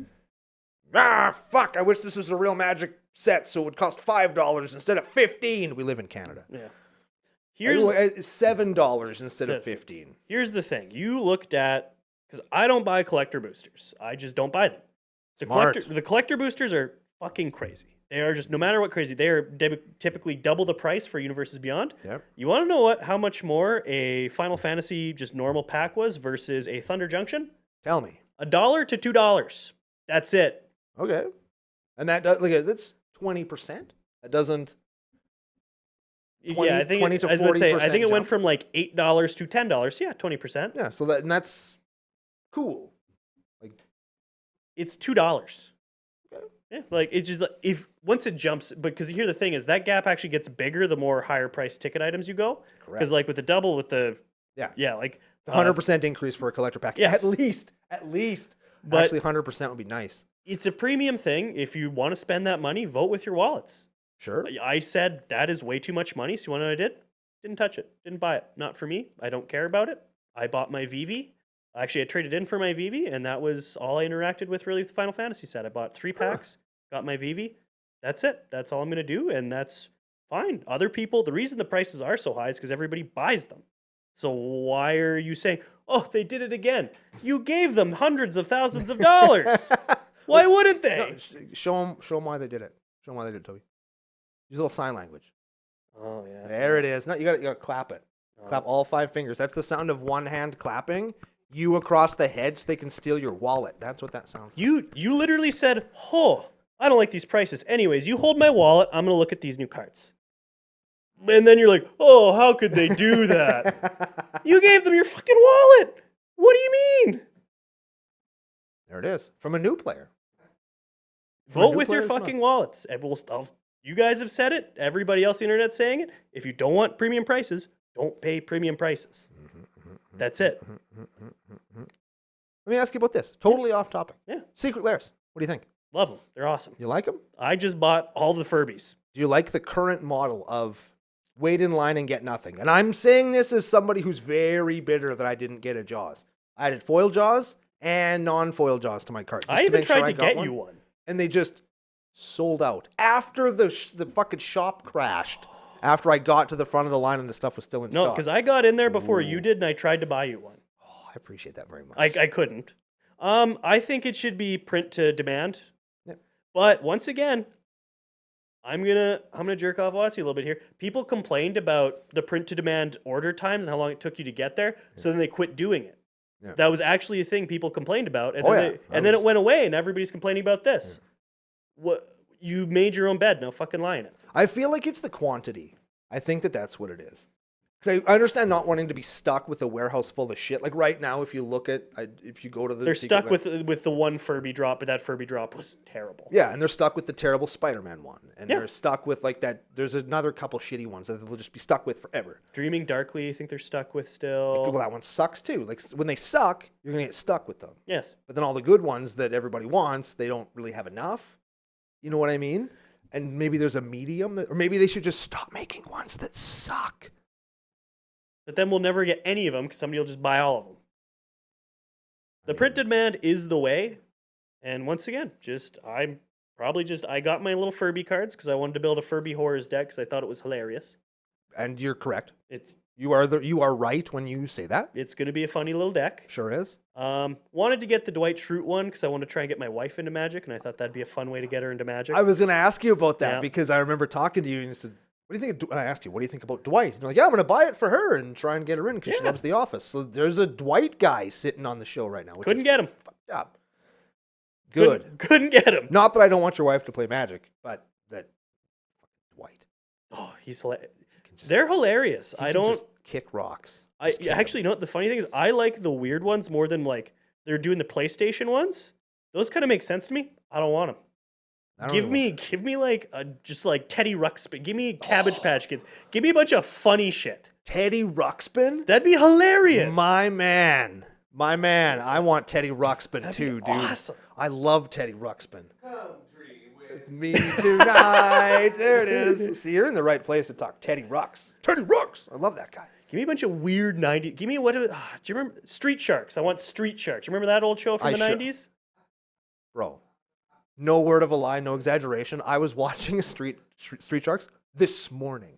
fuck. I wish this was a real Magic set, so it would cost $5 instead of $15. We live in Canada. Yeah. Here's $7 instead of $15. Here's the thing: you looked at because I don't buy collector boosters. I just don't buy them. The collector boosters are fucking crazy. They are just, no matter what crazy, they are typically double the price for Universes Beyond. Yep. You want to know how much more a Final Fantasy just normal pack was versus a Thunder Junction? Tell me. $1 to $2. That's it. Okay. And that does, that's 20%. That doesn't. 20, yeah, I think 20 to 40%. I think it went from like $8 to $10. Yeah, 20%. Yeah, so that's cool. Like, it's $2. Yeah, like it's just if once it jumps, because here the thing is that gap actually gets bigger the more higher price ticket items you go. Because like with the double, with the like it's 100% increase for a collector pack. Yes. At least. But actually, 100% would be nice. It's a premium thing. If you want to spend that money, vote with your wallets. Sure. I said that is way too much money. So you want to know what I did? Didn't touch it. Didn't buy it. Not for me. I don't care about it. I bought my VV. Actually, I traded in for my VV, and that was all I interacted with really with the Final Fantasy set. I bought 3 packs. Got my VV. That's it. That's all I'm going to do, and that's fine. Other people, the reason the prices are so high is because everybody buys them. So why are you saying, oh, they did it again? You gave them hundreds of thousands of dollars. Why wouldn't they? No, show them why they did it. Show them why they did it, Toby. Use a little sign language. Oh, yeah. There it is. No, you got to clap it. Clap all 5 fingers. That's the sound of one hand clapping. You across the head so they can steal your wallet. That's what that sounds like. You literally said, oh, I don't like these prices. Anyways, you hold my wallet. I'm going to look at these new cards. And then you're like, oh, how could they do that? You gave them your fucking wallet. What do you mean? There it is. From a new player. Vote with your fucking wallets. You guys have said it. Everybody else on the internet's saying it. If you don't want premium prices, don't pay premium prices. That's it. Let me ask you about this. Totally off topic. Yeah. Secret Lairs. What do you think? Love them. They're awesome. You like them? I just bought all the Furbies. Do you like the current model of wait in line and get nothing? And I'm saying this as somebody who's very bitter that I didn't get a Jaws. I added foil Jaws and non-foil Jaws to my cart. I even tried to get you one. And they just sold out after the fucking shop crashed. After I got to the front of the line and the stuff was still in No, stock. because I got in there before you did, and I tried to buy you one. Oh, I appreciate that very much. I couldn't. I think it should be print to demand. Yep. But once again, I'm gonna jerk off WOTC a little bit here. People complained about the print to demand order times and how long it took you to get there, so then they quit doing it. Yeah. That was actually a thing people complained about, and Oh, then, yeah. then it went away, and everybody's complaining about this. What, you made your own bed, no fucking lie in it. I feel like it's the quantity. I think that that's what it is. Because I understand not wanting to be stuck with a warehouse full of shit. Like right now, if you look at, if you go to the... They're stuck with the one Furby drop, but that Furby drop was terrible. Yeah, and they're stuck with the terrible Spider-Man one. And Yeah. they're stuck with like that... There's another couple shitty ones that they'll just be stuck with forever. Dreaming Darkly, I think they're stuck with still. Well, that one sucks too. Like when they suck, you're going to get stuck with them. Yes. But then all the good ones that everybody wants, they don't really have enough. You know what I mean? And maybe there's a medium, or maybe they should just stop making ones that suck. But then we'll never get any of them because somebody will just buy all of them. The print demand is the way. And once again, I got my little Furby cards because I wanted to build a Furby Horrors deck because I thought it was hilarious. And you're correct. It's You are right when you say that. going to be a funny little deck. Sure is. Wanted to get the Dwight Schrute one because I wanted to try and get my wife into Magic, and I thought that'd be a fun way to get her into Magic. I was going to ask you about that Yeah. because I remember talking to you and you said, "What do you think?" And I asked you, "What do you think about Dwight?" And you're like, "Yeah, I'm going to buy it for her and try and get her in because she Yeah. loves The Office." So there's a Dwight guy sitting on the show right now. Which Couldn't is get him. fucked up. Good. Couldn't get him. Not that I don't want your wife to play Magic, but that Dwight. Oh, he's hilarious. Can just- They're hilarious. he I can don't. just kick rocks. I Just kick 'em. actually, you know what the funny thing is? I like the weird ones more than like they're doing the PlayStation ones. Those kind of make sense to me. I don't want them. I don't Give know. me like just like Teddy Ruxpin. Give me Cabbage Patch Kids. Give me a bunch of funny shit. Teddy Ruxpin. That'd be hilarious. My man. I want Teddy Ruxpin That'd too, be dude. awesome. I love Teddy Ruxpin. With me tonight. There it is. See, you're in the right place to talk Teddy Rux. Teddy Rux. I love that guy. Give me a bunch of weird 90s. Give me do you remember Street Sharks? I want Street Sharks. You remember that old show from the 90s? Bro, no word of a lie, no exaggeration. I was watching Street Sharks this morning.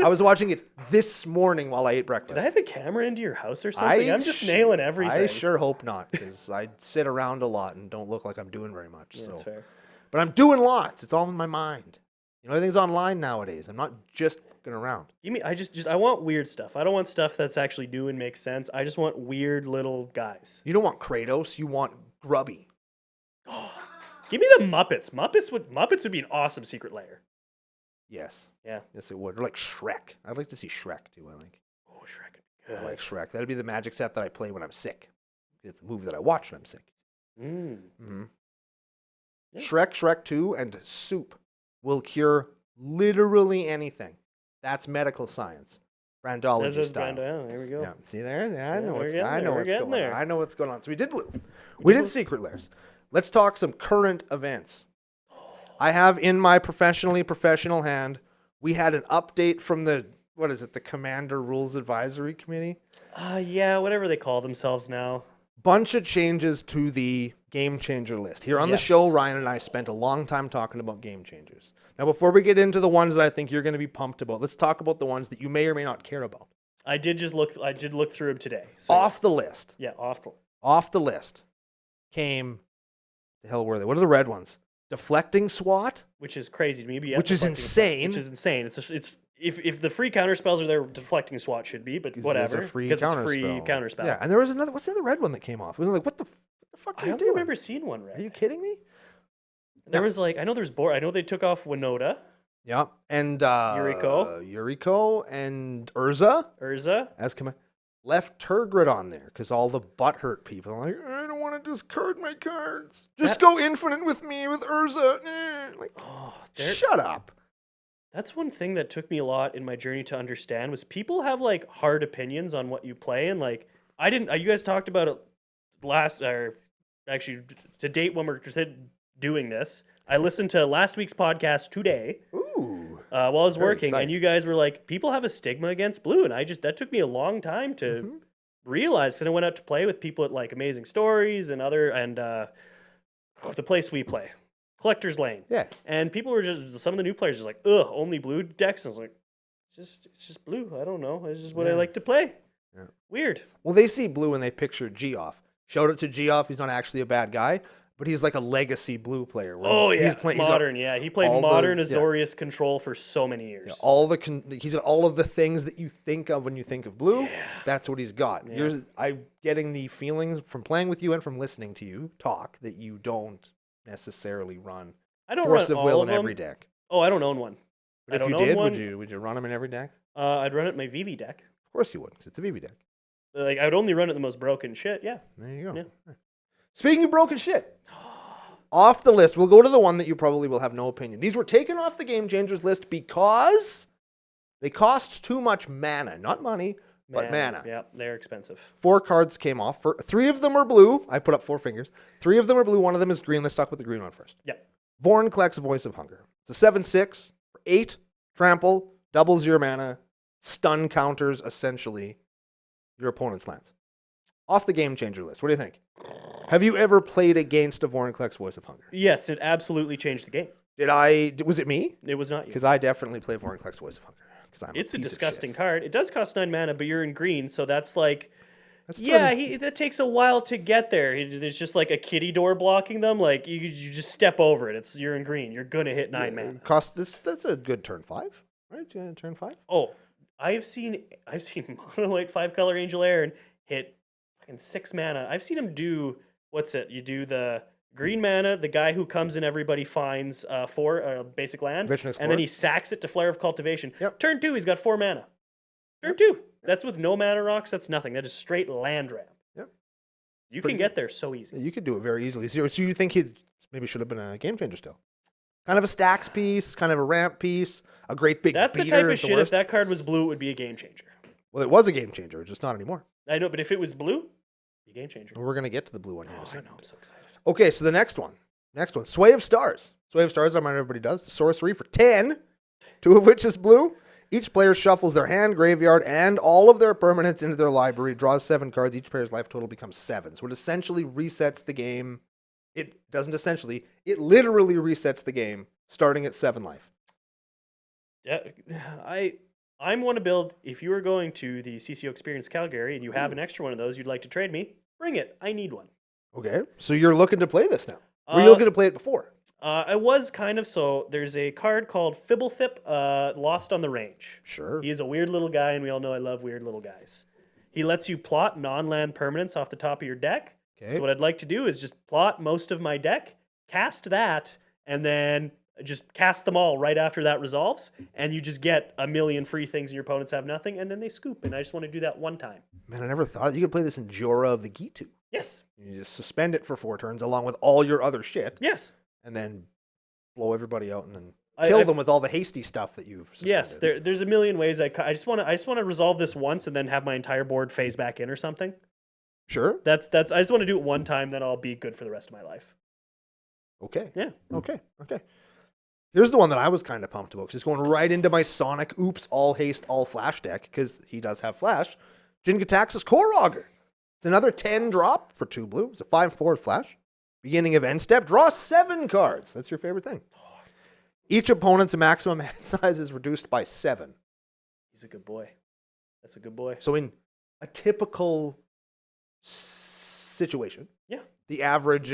I was watching it this morning while I ate breakfast. Did I have a camera into your house or something? I'm just nailing everything. I sure hope not, because I sit around a lot and don't look like I'm doing very much. Yeah, so. that's fair. But I'm doing lots. It's all in my mind. You know, everything's online nowadays. I'm not just fucking around. I want weird stuff. I don't want stuff that's actually new and makes sense. I just want weird little guys. You don't want Kratos. You want Grubby. Give me the Muppets. Muppets would be an awesome secret lair. Yes. Yeah. Yes, it would. Or like Shrek. I'd like to see Shrek too, I think. Oh, Shrek would be good. I like Shrek. That'd be the magic set that I play when I'm sick. It's the movie that I watch when I'm sick. Mm-hmm. Yeah. Shrek 2, and soup will cure literally anything. That's medical science. Brandology style. There we go. Yeah, see there? Yeah, I know what's getting going there. on. I know what's going on. So we did blue. We did secret lairs. Let's talk some current events. I have in my professional hand, we had an update from the Commander Rules Advisory Committee. Yeah, whatever they call themselves now. Bunch of changes to the game changer list. Here on the show, Ryan and I spent a long time talking about game changers. Now, before we get into the ones that I think you're going to be pumped about, let's talk about the ones that you may or may not care about. I did look through them today. So Off the list. Yeah, Off the list came, the hell were they? What are the red ones? Deflecting SWAT? which is crazy to me. But yeah, Which is deflecting insane. Which is insane. It's if the free counter spells are there, deflecting SWAT should be, but whatever. It's a free because counter it's free spell. counter spell. Yeah, and there was another, what's the other red one that came off? We were like, what the fuck are I you don't doing? remember seeing one red. Are you kidding me? There was like, I know there's I know they took off Winota, Yeah, and Yuriko and Urza as command. Left Turgid on there because all the butthurt people are like, I don't want to discard my cards. Just go infinite with me with Urza. Like, shut up. That's one thing that took me a lot in my journey to understand was people have like hard opinions on what you play, and like I didn't. You guys talked about it actually to date when we're doing this. I listened to last week's podcast today. Ooh. While I was Very working, exciting. and you guys were like, people have a stigma against blue, and that took me a long time to realize. And I went out to play with people at like Amazing Stories and the place we play. Collector's Lane. Yeah. And people were some of the new players just like, ugh, only blue decks. And I was like, it's just blue. I don't know. It's just what I like to play. Yeah. Weird. Well, they see blue and they picture Geoff. Shout out to Geoff. He's not actually a bad guy, but he's like a legacy blue player. He's modern. He played modern Azorius control for so many years. Yeah, he's got all of the things that you think of when you think of blue. Yeah. That's what he's got. Yeah. I'm getting the feelings from playing with you and from listening to you talk that you don't necessarily run. I don't Force run of Will all in of them. every deck. Oh, I don't own one. But if you did, would you run them in every deck? I'd run it in my VV deck. Of course you would, because it's a VV deck. Like I would only run it the most broken shit. Yeah. There you go. Yeah. Speaking of broken shit, off the list, we'll go to the one that you probably will have no opinion. These were taken off the Game Changers list because they cost too much mana. Not money, but mana. Yeah, they're expensive. 4 cards came off. 3 of them are blue. I put up 4 fingers. 3 of them are blue. 1 of them is green. Let's talk with the green one first. Yeah. Vorn collects Voice of Hunger. It's a 7/6 for 8, trample, doubles your mana, stun counters essentially your opponent's lands. Off the Game Changer list. What do you think? Have you ever played against a Vorn collects Voice of Hunger? Yes, it absolutely changed the game. Was it me? It was not you. Because I definitely play Vorn collects Voice of Hunger. It's a disgusting card. It does cost 9 mana, but you're in green, so that's like... That takes a while to get there. It's just like a kitty door blocking them. Like, you just step over it. You're in green. You're going to hit 9 mana. That's a good turn 5, right? Turn 5? Oh, I've seen Mono White 5-color Angel Aaron hit fucking 6 mana. I've seen him do, you do the green mana, the guy who comes and everybody finds 4 basic land, and then he sacks it to Flare of Cultivation. Yep. Turn 2, he's got 4 mana. Turn 2. That's with no mana rocks. That's nothing. That is straight land ramp. Yep. You can get there so easy. You could do it very easily. So you think he maybe should have been a Game Changer still? Kind of a stacks piece, kind of a ramp piece, a great big That's beater. the type of shit, if that card was blue, it would be a game changer. Well, it was a Game Changer, just not anymore. I know, but if it was blue, it'd be a game changer. We're going to get to the blue one here in a I second. know, I'm so excited. Okay, so the next one. Sway of Stars. Sway of Stars, I remind everybody does. The sorcery for 10, 2 of which is blue. Each player shuffles their hand, graveyard, and all of their permanents into their library, draws 7 cards. Each player's life total becomes 7. So it essentially resets the game. It doesn't essentially. It literally resets the game, starting at 7 life. Yeah, I'm one to build. If you are going to the CCO Experience Calgary and you have an extra one of those you'd like to trade me, bring it. I need one. Okay, so you're looking to play this now. Were you looking to play it before? I was kind of. So there's a card called Fibblethip, Lost on the Range. Sure. He is a weird little guy, and we all know I love weird little guys. He lets you plot non-land permanents off the top of your deck. Okay. So what I'd like to do is just plot most of my deck, cast that, and then just cast them all right after that resolves, and you just get a million free things and your opponents have nothing, and then they scoop, and I just want to do that one time. Man, I never thought you could play this in Jorah of the Gitu. Yes. You just suspend it for 4 turns along with all your other shit. Yes. And then blow everybody out and then kill them with all the hasty stuff that you've suspended. Yes, there's a million ways. I just want to resolve this once and then have my entire board phase back in or something. Sure. I just want to do it one time, then I'll be good for the rest of my life. Okay. Yeah. Okay. Here's the one that I was kind of pumped about, because it's going right into my Sonic Oops All Haste All Flash deck, because he does have Flash. Jin-Gitaxi's Core Augur. It's another 10 drop for 2 blue. It's a 5/4 Flash. Beginning of end step, draw 7 cards. That's your favorite thing. Each opponent's maximum hand size is reduced by 7. He's a good boy. That's a good boy. So in a typical situation, yeah, the average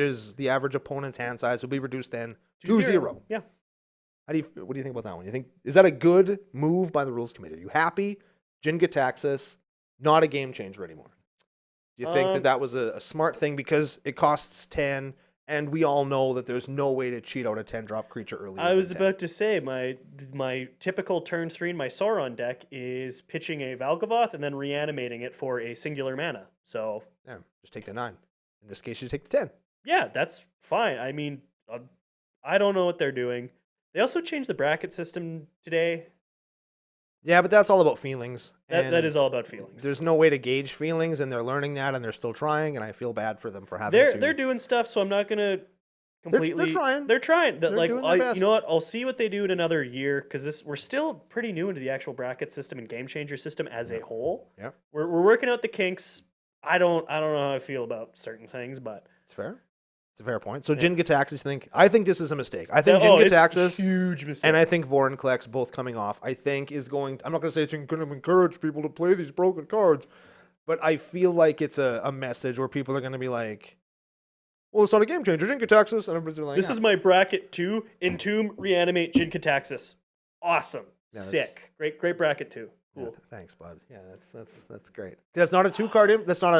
opponent's hand size will be reduced then to 0. Yeah. What do you think about that one? Is that a good move by the rules committee? Are you happy? Jin-Gitaxis, not a game changer anymore. Do you think that was a smart thing because it costs 10, and we all know that there's no way to cheat out a 10-drop creature early? I was about to say, my typical turn 3 in my Sauron deck is pitching a Valgavoth and then reanimating it for a singular mana. So yeah, just take the 9. In this case, you take the 10. Yeah, that's fine. I mean, I don't know what they're doing. They also changed the bracket system today. Yeah, but that's all about feelings. That is all about feelings. There's no way to gauge feelings, and they're learning that, and they're still trying, and I feel bad for them for having They're doing stuff, so I'm not going to completely... They're trying. They're trying. They're doing their best. You know what? I'll see what they do in another year, because we're still pretty new into the actual bracket system and game changer system as a whole. Yeah. We're working out the kinks. I don't know how I feel about certain things, but... It's fair. It's a fair point. So Jin Gitaxis I think this is a mistake. I think Jin it's a Gitaxis huge mistake. and I think Vorinclex both coming off, I think is going, I'm not going to say it's going to encourage people to play these broken cards, but I feel like it's a message where people are going to be like, well, it's not a game changer, Jin Gitaxis, and everybody's like, This is my bracket 2, Entomb, Reanimate, Jin Gitaxis. Awesome. Yeah, Sick. Great bracket 2. Cool. Yeah, thanks, bud. Yeah, that's great. That's not a 2-card that's not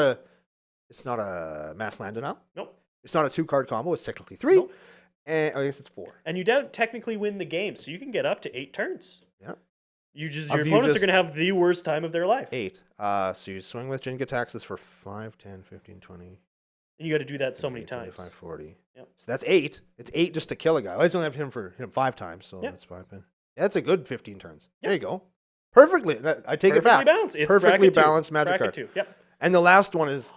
a mass land denial. Nope. It's not a 2-card combo. It's technically 3. Nope. And I guess it's 4. And you don't technically win the game, so you can get up to 8 turns. Yeah. Your opponents are going to have the worst time of their life. 8. So you swing with Jin Gitaxis for 5, 10, 15, 20. And you got to do that so many times. 25, 40. Yep. So that's 8. It's 8 just to kill a guy. I only have to hit him 5 times, so that's 5. Yeah, that's a good 15 turns. Yep. There you go. Perfectly. I take it back. Balanced. It's Perfectly bracket 2. balanced magic bracket card. 2. Yep. And the last one is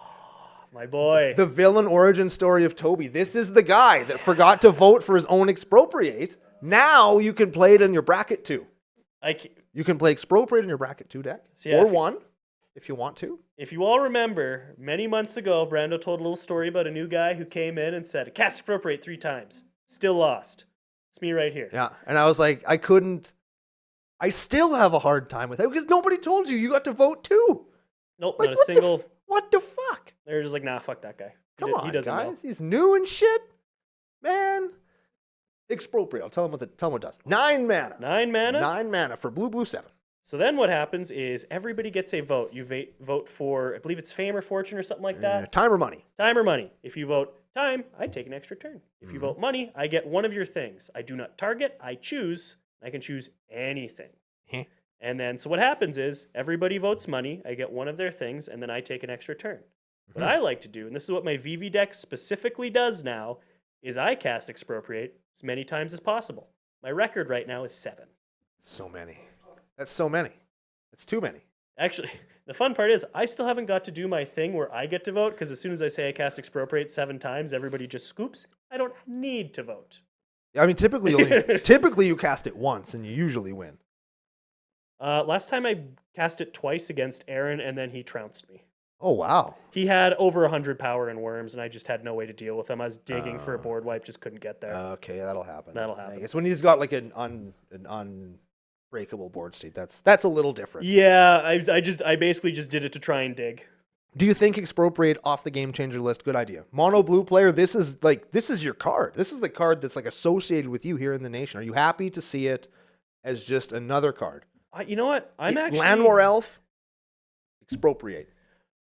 My boy. the villain origin story of Toby. This is the guy that forgot to vote for his own expropriate. Now you can play it in your bracket 2. You can play expropriate in your bracket 2 deck. Or 1 if you want to. If you all remember, many months ago, Brando told a little story about a new guy who came in and said, cast expropriate 3 times. Still lost. It's me right here. Yeah. And I was like, I still have a hard time with it because nobody told you got to vote too. Nope, Like, not a single. What the fuck? They're just like, nah, fuck that guy. Come on, he doesn't guys. know. He's new and shit. Man. Expropriate. I'll tell him what it does. 9 mana. 9 mana? 9 mana for blue 7. So then what happens is everybody gets a vote. You vote for, I believe it's fame or fortune or something like that. Time or money. Time or money. If you vote time, I take an extra turn. If you Mm-hmm. vote money, I get one of your things. I do not target. I choose. I can choose anything. Heh. And then, so what happens is everybody votes money. I get one of their things, and then I take an extra turn. What I like to do, and this is what my VV deck specifically does now, is I cast expropriate as many times as possible. My record right now is 7. So many. That's so many. That's too many. Actually, the fun part is I still haven't got to do my thing where I get to vote, because as soon as I say I cast expropriate 7 times, everybody just scoops. I don't need to vote. I mean, typically you cast it once and you usually win. Last time I cast it twice against Aaron, and then he trounced me. Oh, wow. He had over 100 power and worms, and I just had no way to deal with him. I was digging for a board wipe, just couldn't get there. Okay, that'll happen. That'll happen. I guess when he's got like an unbreakable board state, that's a little different. Yeah, I basically just did it to try and dig. Do you think expropriate off the game changer list? Good idea. Mono blue player, this is your card. This is the card that's like associated with you here in the nation. Are you happy to see it as just another card? You know what? I'm actually Land War Elf, expropriate.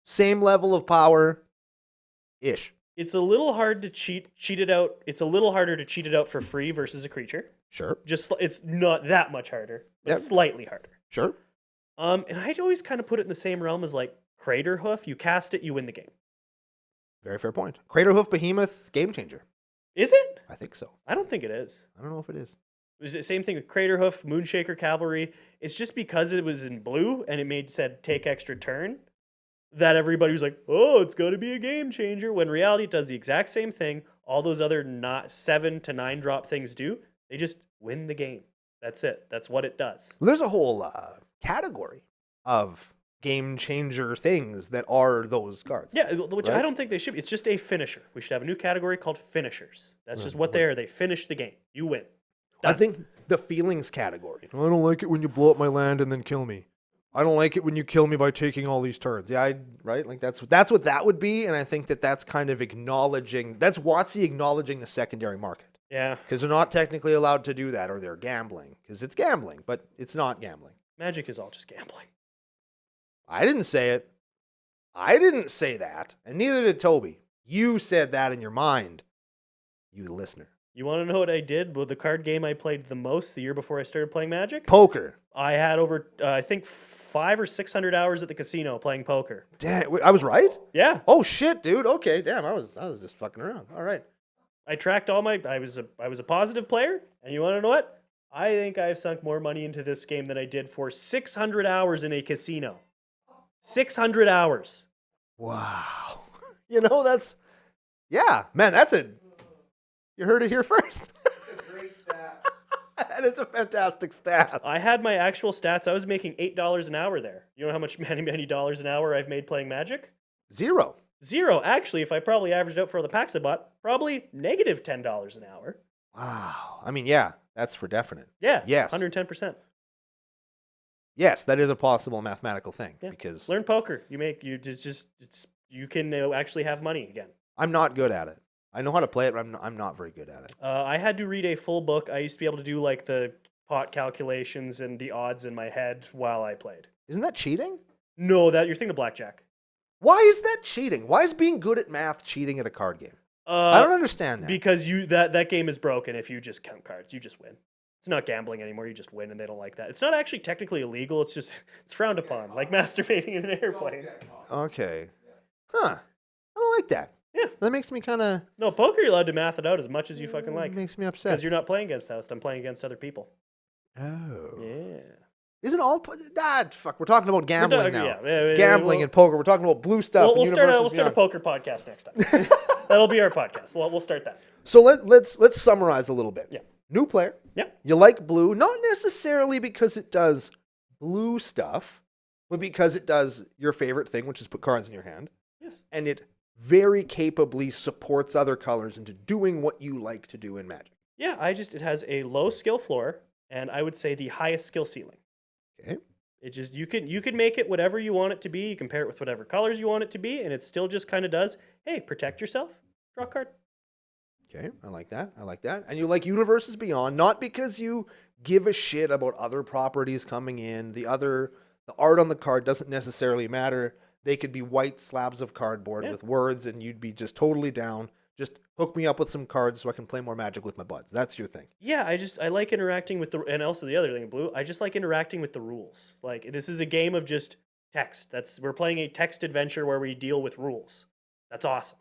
Same level of power, ish. It's a little hard to cheat it out. It's a little harder to cheat it out for free versus a creature. Sure. Just it's not that much harder, but Yep. slightly harder. Sure. And I'd always kind of put it in the same realm as like Crater Hoof. You cast it, you win the game. Very fair point. Craterhoof Behemoth, game changer. Is it? I think so. I don't think it is. I don't know if it is. It was the same thing with Craterhoof, Moonshaker Cavalry. It's just because it was in blue and it said take extra turn that everybody was like, oh, it's got to be a game changer. When in reality, it does the exact same thing. All those other 7 to 9 drop things do. They just win the game. That's it. That's what it does. Well, there's a whole category of game changer things that are those cards. Yeah, which Right? I don't think they should be. It's just a finisher. We should have a new category called finishers. That's just what they are. They finish the game. You win. I think the feelings category. I don't like it when you blow up my land and then kill me. I don't like it when you kill me by taking all these turns. Yeah, right? Like that's what that would be, and I think that's kind of acknowledging, that's WOTC acknowledging the secondary market. Yeah. Because they're not technically allowed to do that, or they're gambling. Because it's gambling, but it's not gambling. Magic is all just gambling. I didn't say it. I didn't say that, and neither did Toby. You said that in your mind, you the listener. You want to know what I did with the card game I played the most the year before I started playing Magic? Poker. I had over, I think, 500 or 600 hours at the casino playing poker. Damn, I was right? Yeah. Oh shit, dude. Okay, damn. I was just fucking around. All right. I tracked all my, I was a positive player, and you want to know what? I think I've sunk more money into this game than I did for 600 hours in a casino. 600 hours. Wow. You know, yeah, man, you heard it here first. Great stat. That is a fantastic stat. I had my actual stats. I was making $8 an hour there. You know how much many dollars an hour I've made playing Magic? 0. 0. Actually, if I probably averaged out for the packs I bought, probably negative $10 an hour. Wow. I mean, yeah, that's for definite. Yeah. Yes. 110%. Yes, that is a possible mathematical thing Yeah. because Learn poker. You can actually have money again. I'm not good at it. I know how to play it, but I'm not very good at it. I had to read a full book. I used to be able to do like the pot calculations and the odds in my head while I played. Isn't that cheating? No, that you're thinking of blackjack. Why is that cheating? Why is being good at math cheating at a card game? I don't understand that. Because that game is broken if you just count cards. You just win. It's not gambling anymore. You just win, and they don't like that. It's not actually technically illegal. It's just it's frowned upon, like masturbating in an airplane. Okay. Huh. I don't like that. Yeah. That makes me kind of... No, poker, you're allowed to math it out as much as you fucking like. Makes me upset. Because you're not playing against us. I'm playing against other people. Oh. Yeah. Isn't all... fuck. We're talking about gambling now. Yeah, Gambling and poker. We're talking about blue stuff. We'll start a poker podcast next time. That'll be our podcast. We'll start that. So let's summarize a little bit. Yeah. New player. Yeah. You like blue, not necessarily because it does blue stuff, but because it does your favorite thing, which is put cards in your hand. Yes. And it very capably supports other colors into doing what you like to do in Magic. Yeah, it has a low skill floor, and I would say the highest skill ceiling. Okay. It just you can make it whatever you want it to be. You can pair it with whatever colors you want it to be, and it still just kind of does. Hey, protect yourself. Draw a card. Okay, I like that. And you like Universes Beyond, not because you give a shit about other properties coming in. The art on the card doesn't necessarily matter. They could be white slabs of cardboard with words, and you'd be just totally down. Just hook me up with some cards so I can play more Magic with my buds. That's your thing. Yeah, I like interacting with and also the other thing in blue, I just like interacting with the rules. Like this is a game of just text. We're playing a text adventure where we deal with rules. That's awesome.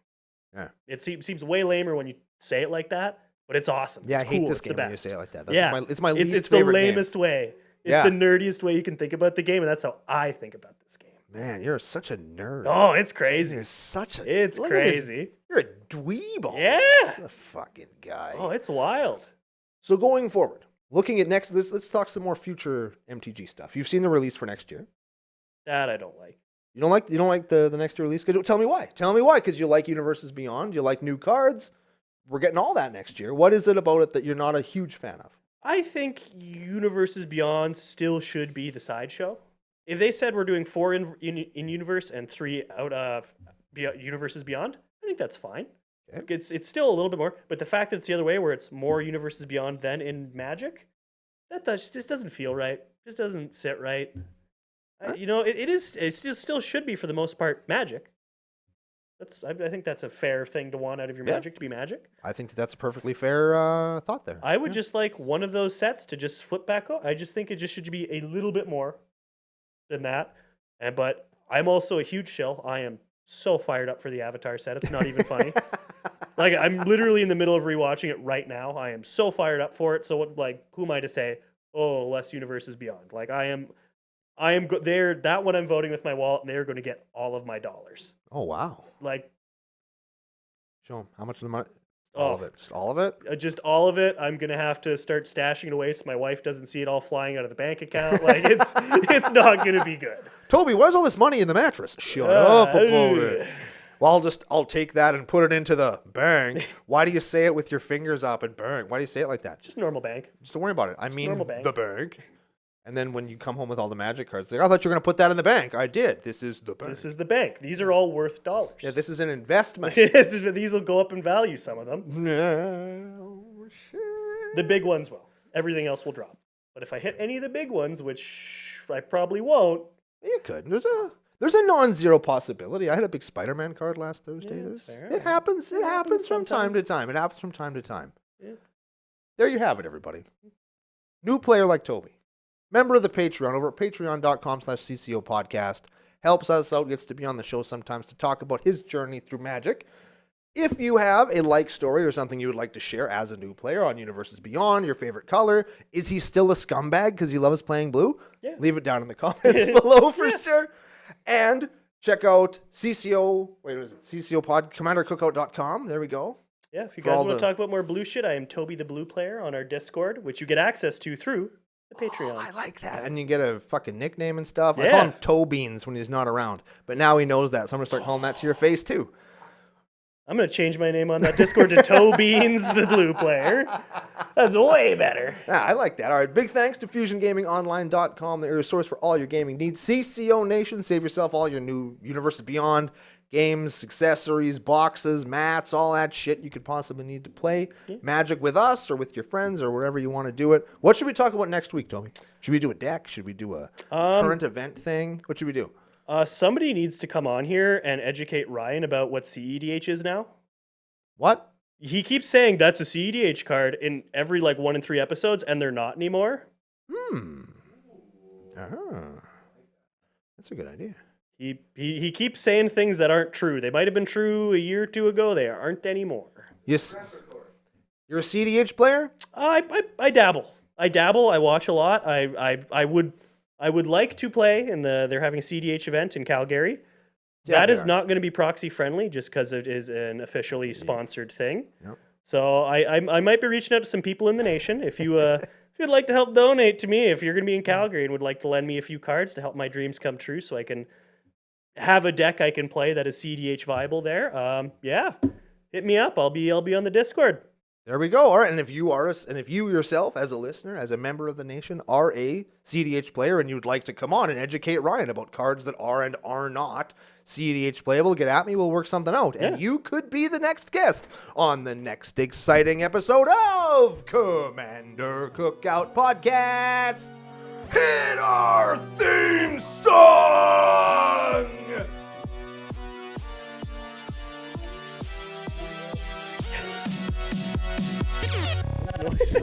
Yeah. It seems way lamer when you say it like that, but it's awesome. Yeah, it's I hate cool. this it's game the when you best. say it like that. It's my least it's favorite the game. lamest way. It's the nerdiest way you can think about the game, and that's how I think about this game. Man, you're such a nerd. Oh, it's crazy. You're such a... It's crazy. You're a dweeb almost. Yeah. A fucking guy. Oh, it's wild. So going forward, looking at next... Let's talk some more future MTG stuff. You've seen the release for next year. That I don't like. You don't like the next year release schedule? Tell me why. Tell me why, because you like Universes Beyond. You like new cards. We're getting all that next year. What is it about it that you're not a huge fan of? I think Universes Beyond still should be the sideshow. If they said we're doing 4 in universe and 3 out of Universes Beyond, I think that's fine. Okay. It's still a little bit more, but the fact that it's the other way, where it's more Universes Beyond than in Magic, just doesn't feel right. Just doesn't sit right. Huh? It still should be for the most part Magic. I think that's a fair thing to want out of your Magic to be Magic. I think that's a perfectly fair thought there. I would just like one of those sets to just flip back up. I just think it just should be a little bit more than that. But I'm also a huge shill. I am so fired up for the Avatar set. It's not even funny. Like I'm literally in the middle of rewatching it right now. I am so fired up for it. So who am I to say, oh, less Universes Beyond? Like I am there. That one I'm voting with my wallet, and they're going to get all of my dollars. Oh wow! Like, show them how much of the money. All of it. Just all of it? Just all of it. I'm going to have to start stashing it away so my wife doesn't see it all flying out of the bank account. Like, it's not going to be good. Toby, where's all this money in the mattress? Shut up about it. Well, I'll take that and put it into the bank. Why do you say it with your fingers up and bank? Why do you say it like that? Just normal bank. Just don't worry about it. I mean normal bank. The bank. And then when you come home with all the Magic cards, I thought you were going to put that in the bank. I did. This is the bank. This is the bank. These are all worth dollars. Yeah, this is an investment. These will go up in value, some of them. No, shit. The big ones will. Everything else will drop. But if I hit any of the big ones, which I probably won't. You could. There's a non-zero possibility. I had a big Spider-Man card last Thursday. Yeah, that's fair. It happens. It happens from time sometimes. to time. It happens from time to time. Yeah. There you have it, everybody. New player like Toby. Member of the Patreon over at patreon.com/CCO podcast. Helps us out, gets to be on the show sometimes to talk about his journey through Magic. If you have a like story or something you would like to share as a new player on Universes Beyond, your favorite color, is he still a scumbag because he loves playing blue? Yeah. Leave it down in the comments below for sure. And check out CCO, CCO pod, CommanderCookout.com. There we go. Yeah, if you guys want to talk about more blue shit, I am Toby the Blue Player on our Discord, which you get access to through The Patreon. I like that. And you get a fucking nickname and stuff. I Yeah. call him Toe Beans when he's not around. But now he knows that, so I'm going to start calling that to your face, too. I'm going to change my name on that Discord to Toe Beans, the blue player. That's way better. Yeah, I like that. All right, big thanks to FusionGamingOnline.com, your source for all your gaming needs. CCO Nation, save yourself all your new Universes Beyond games, accessories, boxes, mats, all that shit you could possibly need to play Magic with us or with your friends or wherever you want to do it. What should we talk about next week, Tommy? Should we do a deck? Should we do a current event thing? What should we do? Somebody needs to come on here and educate Ryan about what cEDH is now. What? He keeps saying that's a cEDH card in every 1 in 3 episodes, and they're not anymore. That's a good idea. He keeps saying things that aren't true. They might have been true a year or two ago. They aren't anymore. Yes. You're a cEDH player? I dabble. I watch a lot. I would like to play in they're having a cEDH event in Calgary. Yeah, that is not going to be proxy friendly just because it is an officially sponsored thing. Yep. So I might be reaching out to some people in the nation. If you if you'd like to help donate to me, if you're going to be in Calgary and would like to lend me a few cards to help my dreams come true, so I can have a deck I can play that is cEDH viable there. Yeah, hit me up. I'll be on the Discord. There we go. All right, and if you yourself, as a listener, as a member of the nation, are a cEDH player and you'd like to come on and educate Ryan about cards that are and are not cEDH playable, get at me. We'll work something out, and you could be the next guest on the next exciting episode of Commander Cookout Podcast. Hit our theme song. Noise.